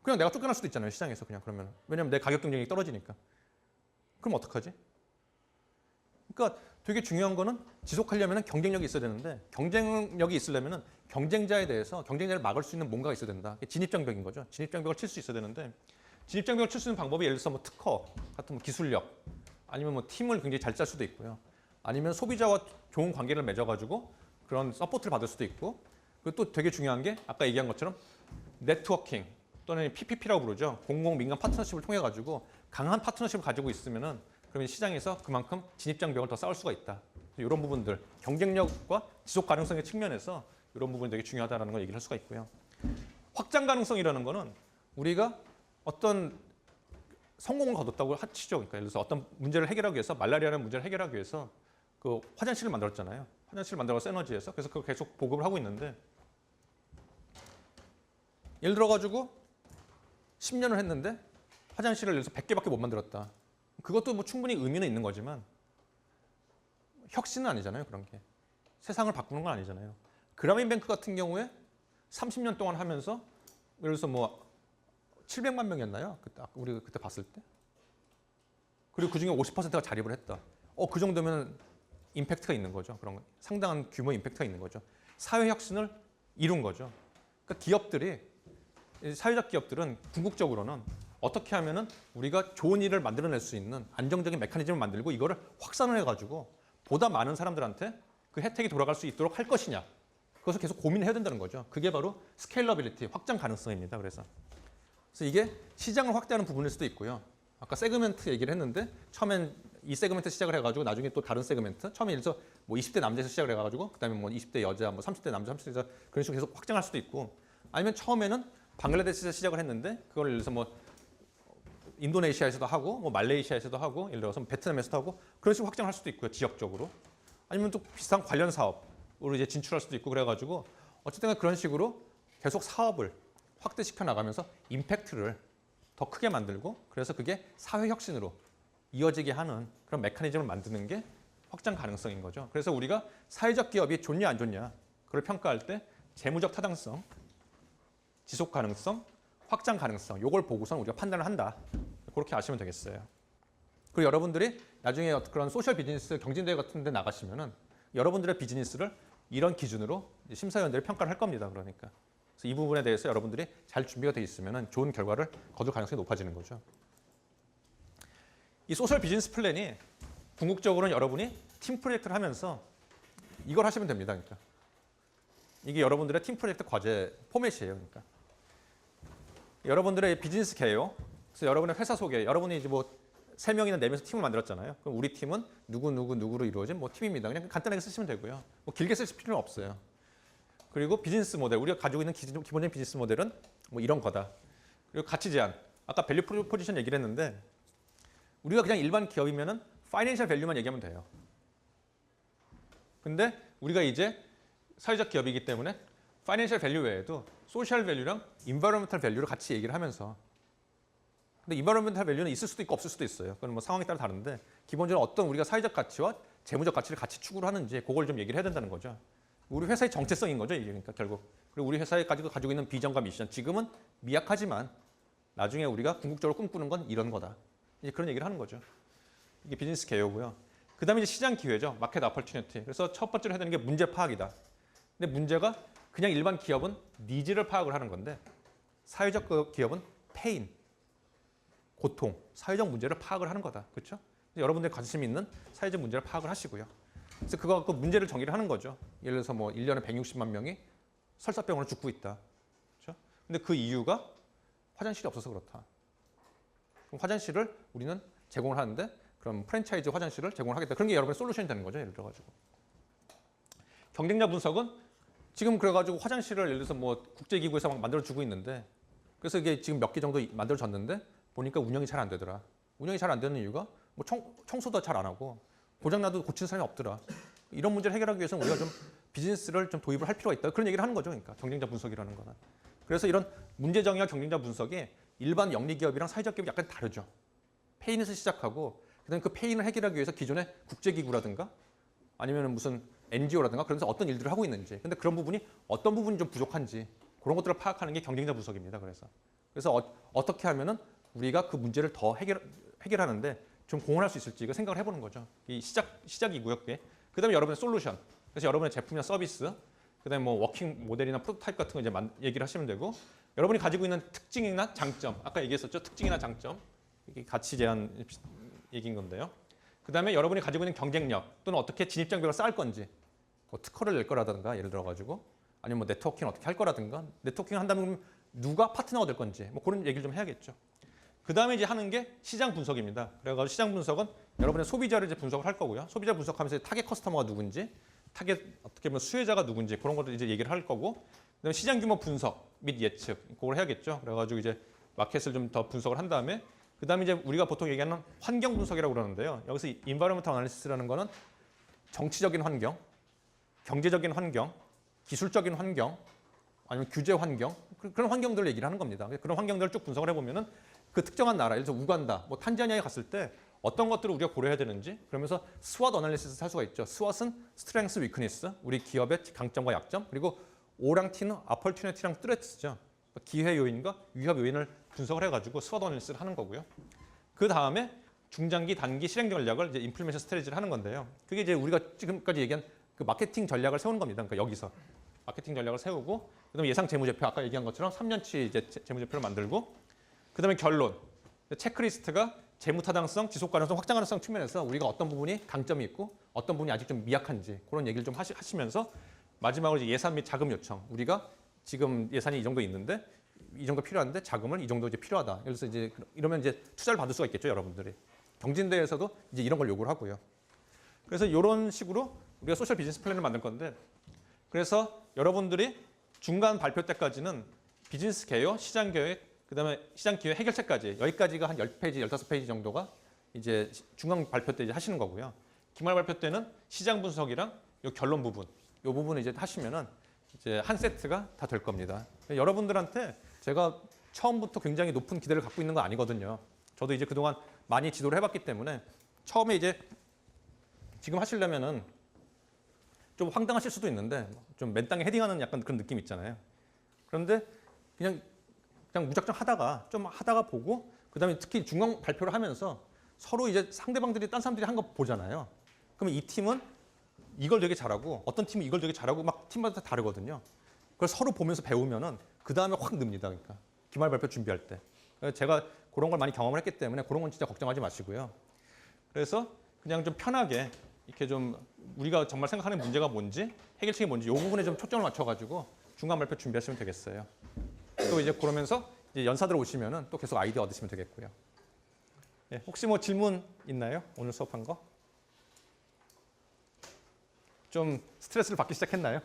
그냥 내가 쫓겨날 수도 있잖아요, 시장에서 그냥 그러면. 왜냐면 내 가격 경쟁력이 떨어지니까. 그럼 어떡하지? 그러니까 되게 중요한 거는 지속하려면 경쟁력이 있어야 되는데 경쟁력이 있으려면 경쟁자에 대해서 경쟁자를 막을 수 있는 뭔가가 있어야 된다. 진입장벽인 거죠. 진입장벽을 칠 수 있어야 되는데 진입장벽을 칠 수 있는 방법이 예를 들어서 뭐 특허 같은 뭐 기술력 아니면 뭐 팀을 굉장히 잘 짤 수도 있고요. 아니면 소비자와 좋은 관계를 맺어가지고 그런 서포트를 받을 수도 있고 그리고 또 되게 중요한 게 아까 얘기한 것처럼 네트워킹 또는 PPP라고 부르죠. 공공 민간 파트너십을 통해 가지고 강한 파트너십을 가지고 있으면은 그러면 시장에서 그만큼 진입장벽을 더 쌓을 수가 있다. 이런 부분들 경쟁력과 지속 가능성의 측면에서 이런 부분이 되게 중요하다는 걸 얘기를 할 수가 있고요. 확장 가능성이라는 거는 우리가 어떤 성공을 거뒀다고 치죠. 그러니까 예를 들어서 어떤 문제를 해결하기 위해서 말라리아라는 문제를 해결하기 위해서 그 화장실을 만들었잖아요. 화장실을 만들어서 에너지에서 그래서 그걸 계속 보급을 하고 있는데 예를 들어가지고 10년을 했는데 화장실을 예를 들어서 100개밖에 못 만들었다. 그것도 뭐 충분히 의미는 있는 거지만 혁신은 아니잖아요. 그런 게. 세상을 바꾸는 건 아니잖아요. 그라민뱅크 같은 경우에 30년 동안 하면서 예를 들어서 뭐 700만 명이었나요? 그때 우리 그때 봤을 때. 그리고 그중에 50%가 자립을 했다. 그 정도면 임팩트가 있는 거죠. 그런 거. 상당한 규모의 임팩트가 있는 거죠. 사회 혁신을 이룬 거죠. 그러니까 기업들이 사회적 기업들은 궁극적으로는 어떻게 하면은 우리가 좋은 일을 만들어낼 수 있는 안정적인 메커니즘을 만들고 이거를 확산을 해가지고 보다 많은 사람들한테 그 혜택이 돌아갈 수 있도록 할 것이냐. 그것을 계속 고민해야 된다는 거죠. 그게 바로 스케일러빌리티, 확장 가능성입니다. 그래서 이게 시장을 확대하는 부분일 수도 있고요. 아까 세그멘트 얘기를 했는데 처음엔 이 세그멘트 시작을 해가지고 나중에 또 다른 세그멘트 처음에 예를 들어서 뭐 20대 남자에서 시작을 해가지고 그다음에 뭐 20대 여자, 뭐 30대 남자, 30대 여자 그런 식으로 계속 확장할 수도 있고 아니면 처음에는 방글라데시에서 시작을 했는데 그걸 예를 들어서 뭐 인도네시아에서도 하고 뭐 말레이시아에서도 하고 예를 들어서 베트남에서도 하고 그런 식으로 확장할 수도 있고요. 지역적으로. 아니면 또 비슷한 관련 사업으로 이제 진출할 수도 있고 그래가지고 어쨌든 그런 식으로 계속 사업을 확대시켜 나가면서 임팩트를 더 크게 만들고 그래서 그게 사회 혁신으로 이어지게 하는 그런 메커니즘을 만드는 게 확장 가능성인 거죠. 그래서 우리가 사회적 기업이 좋냐 안 좋냐 그걸 평가할 때 재무적 타당성, 지속 가능성, 확장 가능성 요걸 보고선 우리가 판단을 한다. 그렇게 아시면 되겠어요. 그리고 여러분들이 나중에 그런 소셜 비즈니스 경진대회 같은 데 나가시면은 여러분들의 비즈니스를 이런 기준으로 심사위원들이 평가를 할 겁니다. 그러니까. 그래서 이 부분에 대해서 여러분들이 잘 준비가 돼 있으면은 좋은 결과를 거둘 가능성이 높아지는 거죠. 이 소셜 비즈니스 플랜이 궁극적으로는 여러분이 팀 프로젝트를 하면서 이걸 하시면 됩니다. 그러니까. 이게 여러분들의 팀 프로젝트 과제 포맷이에요. 그러니까. 여러분들의 비즈니스 개요. 그래서 여러분의 회사 소개, 여러분이 이제 뭐 3명이나 4명에서 팀을 만들었잖아요. 그럼 우리 팀은 누구로 이루어진 뭐 팀입니다. 그냥 간단하게 쓰시면 되고요. 뭐 길게 쓰실 필요는 없어요. 그리고 비즈니스 모델, 우리가 가지고 있는 기본적인 비즈니스 모델은 뭐 이런 거다. 그리고 가치 제한, 아까 밸류 프로포지션 얘기를 했는데 우리가 그냥 일반 기업이면은 파이낸셜 밸류만 얘기하면 돼요. 근데 우리가 이제 사회적 기업이기 때문에 파이낸셜 밸류 외에도 소셜 밸류랑 인바이러먼탈 밸류를 같이 얘기를 하면서 근데 인바이러먼탈 밸류는 있을 수도 있고 없을 수도 있어요. 그건 뭐 상황에 따라 다른데 기본적으로 어떤 우리가 사회적 가치와 재무적 가치를 같이 추구를 하는지 그걸 좀 얘기를 해야 된다는 거죠. 우리 회사의 정체성인 거죠, 이게 그러니까 결국. 그리고 우리 회사에 가지고 있는 비전과 미션. 지금은 미약하지만 나중에 우리가 궁극적으로 꿈꾸는 건 이런 거다. 이제 그런 얘기를 하는 거죠. 이게 비즈니스 개요고요. 그다음에 이제 시장 기회죠. 마켓 어퍼튜니티. 그래서 첫 번째로 해야 되는 게 문제 파악이다. 근데 문제가 그냥 일반 기업은 니즈를 파악을 하는 건데 사회적 기업은 페인, 고통, 사회적 문제를 파악을 하는 거다. 그렇죠? 여러분들이 관심 있는 사회적 문제를 파악을 하시고요. 그래서 그거 갖고 문제를 정의를 하는 거죠. 예를 들어서 뭐 1년에 160만 명이 설사병으로 죽고 있다. 그렇죠? 근데 그 이유가 화장실이 없어서 그렇다. 그럼 화장실을 우리는 제공을 하는데 그럼 프랜차이즈 화장실을 제공을 하겠다. 그런 게 여러분의 솔루션이 되는 거죠. 예를 들어가지고. 경쟁자 분석은 지금 그래가지고 화장실을 예를 들어서 뭐 국제기구에서 막 만들어주고 있는데 그래서 이게 지금 몇 개 정도 만들어졌는데 보니까 운영이 잘 안 되더라. 운영이 잘 안 되는 이유가 뭐 청소도 잘 안 하고 고장나도 고치는 사람이 없더라. 이런 문제를 해결하기 위해서는 우리가 좀 비즈니스를 좀 도입을 할 필요가 있다. 그런 얘기를 하는 거죠. 그러니까 경쟁자 분석이라는 거는. 그래서 이런 문제 정의와 경쟁자 분석이 일반 영리 기업이랑 사회적 기업이 약간 다르죠. 페인에서 시작하고 그다음에 그 페인을 해결하기 위해서 기존의 국제기구라든가 아니면 무슨 NGO라든가 그러면서 어떤 일들을 하고 있는지 근데 그런 부분이 어떤 부분이 좀 부족한지 그런 것들을 파악하는 게 경쟁자 분석입니다. 그래서 어떻게 하면은 우리가 그 문제를 더 해결하는데 좀 공헌할 수 있을지 이거 생각을 해보는 거죠. 이 시작이고요. 그다음에 여러분의 솔루션. 그래서 여러분의 제품이나 서비스, 그다음에 뭐 워킹 모델이나 프로토타입 같은 거 이제 얘기를 하시면 되고 여러분이 가지고 있는 특징이나 장점. 아까 얘기했었죠. 특징이나 장점. 이게 가치 제한 얘기인 건데요. 그다음에 여러분이 가지고 있는 경쟁력 또는 어떻게 진입장벽을 쌓을 건지 뭐 특허를 낼 거라든가 예를 들어 가지고 아니면 뭐 네트워킹 어떻게 할 거라든가 네트워킹 한다면 누가 파트너가 될 건지 뭐 그런 얘기를 좀 해야겠죠. 그다음에 이제 하는 게 시장 분석입니다. 그래가지고 시장 분석은 여러분의 소비자를 이제 분석을 할 거고요. 소비자 분석하면서 타겟 커스터머가 누군지, 타겟 어떻게 보면 수혜자가 누군지 그런 것들 이제 얘기를 할 거고, 그다음에 시장 규모 분석 및 예측 그걸 해야겠죠. 그래가지고 이제 마켓을 좀 더 분석을 한 다음에 그다음에 이제 우리가 보통 얘기하는 환경 분석이라고 그러는데요. 여기서 인바이러먼탈 애널리시스라는 거는 정치적인 환경, 경제적인 환경, 기술적인 환경, 아니면 규제 환경 그런 환경들을 얘기를 하는 겁니다. 그런 환경들을 쭉 분석을 해보면은 그 특정한 나라, 예를 들어 우간다, 뭐 탄자니아에 갔을 때 어떤 것들을 우리가 고려해야 되는지 그러면서 스왓 어널리시스 할 수가 있죠. 스왓은 스트렝스, 위크니스, 우리 기업의 강점과 약점, 그리고 O랑 T는 어퍼튜니티랑 트레트죠. 기회 요인과 위협 요인을 분석을 해가지고 스왓 어널리시스를 하는 거고요. 그 다음에 중장기, 단기 실행 전략을 이제 인플레이션 스트래티지를 하는 건데요. 그게 이제 우리가 지금까지 얘기한 그 마케팅 전략을 세우는 겁니다. 그러니까 여기서 마케팅 전략을 세우고, 그다음에 예상 재무제표 아까 얘기한 것처럼 3년치 이제 재무제표를 만들고, 그다음에 결론 체크리스트가 재무 타당성, 지속 가능성, 확장 가능성 측면에서 우리가 어떤 부분이 강점이 있고 어떤 부분이 아직 좀 미약한지 그런 얘기를 좀 하시면서 마지막으로 이제 예산 및 자금 요청. 우리가 지금 예산이 이 정도 있는데 이 정도 필요한데 자금은 이 정도 이제 필요하다. 그래서 이제 이러면 이제 투자를 받을 수가 있겠죠, 여러분들이. 경진대에서도 이제 이런 걸 요구를 하고요. 그래서 이런 식으로 우리가 소셜 비즈니스 플랜을 만들 건데, 그래서 여러분들이 중간 발표 때까지는 비즈니스 개요, 시장 계획, 그다음에 시장 기회 해결책까지 여기까지가 한 10페이지, 15페이지 정도가 이제 중간 발표 때 이제 하시는 거고요. 기말 발표 때는 시장 분석이랑 요 결론 부분, 요 부분을 이제 하시면은 이제 한 세트가 다 될 겁니다. 여러분들한테 제가 처음부터 굉장히 높은 기대를 갖고 있는 거 아니거든요. 저도 이제 그동안 많이 지도를 해봤기 때문에 처음에 이제 지금 하시려면은 좀 황당하실 수도 있는데 좀 맨 땅에 헤딩하는 약간 그런 느낌 있잖아요. 그런데 그냥 무작정 하다가 보고 그다음에 특히 중간 발표를 하면서 서로 이제 상대방들이 딴 사람들이 한 거 보잖아요. 그러면 이 팀은 이걸 되게 잘하고 어떤 팀은 이걸 되게 잘하고 막 팀마다 다르거든요. 그걸 서로 보면서 배우면은 그 다음에 확 늡니다. 그러니까 기말 발표 준비할 때. 제가 그런 걸 많이 경험을 했기 때문에 그런 건 진짜 걱정하지 마시고요. 그래서 그냥 좀 편하게 이렇게 좀 우리가 정말 생각하는 문제가 뭔지 해결책이 뭔지 이 부분에 좀 초점을 맞춰가지고 중간 발표 준비하시면 되겠어요. 또 이제 그러면서 이제 연사들 오시면은 또 계속 아이디어 얻으시면 되겠고요. 네, 혹시 뭐 질문 있나요? 오늘 수업한 거? 좀 스트레스를 받기 시작했나요?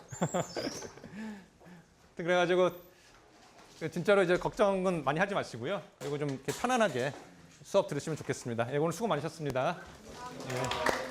그래가지고 진짜로 이제 걱정은 많이 하지 마시고요. 그리고 좀 이렇게 편안하게 수업 들으시면 좋겠습니다. 네, 오늘 수고 많으셨습니다. 네.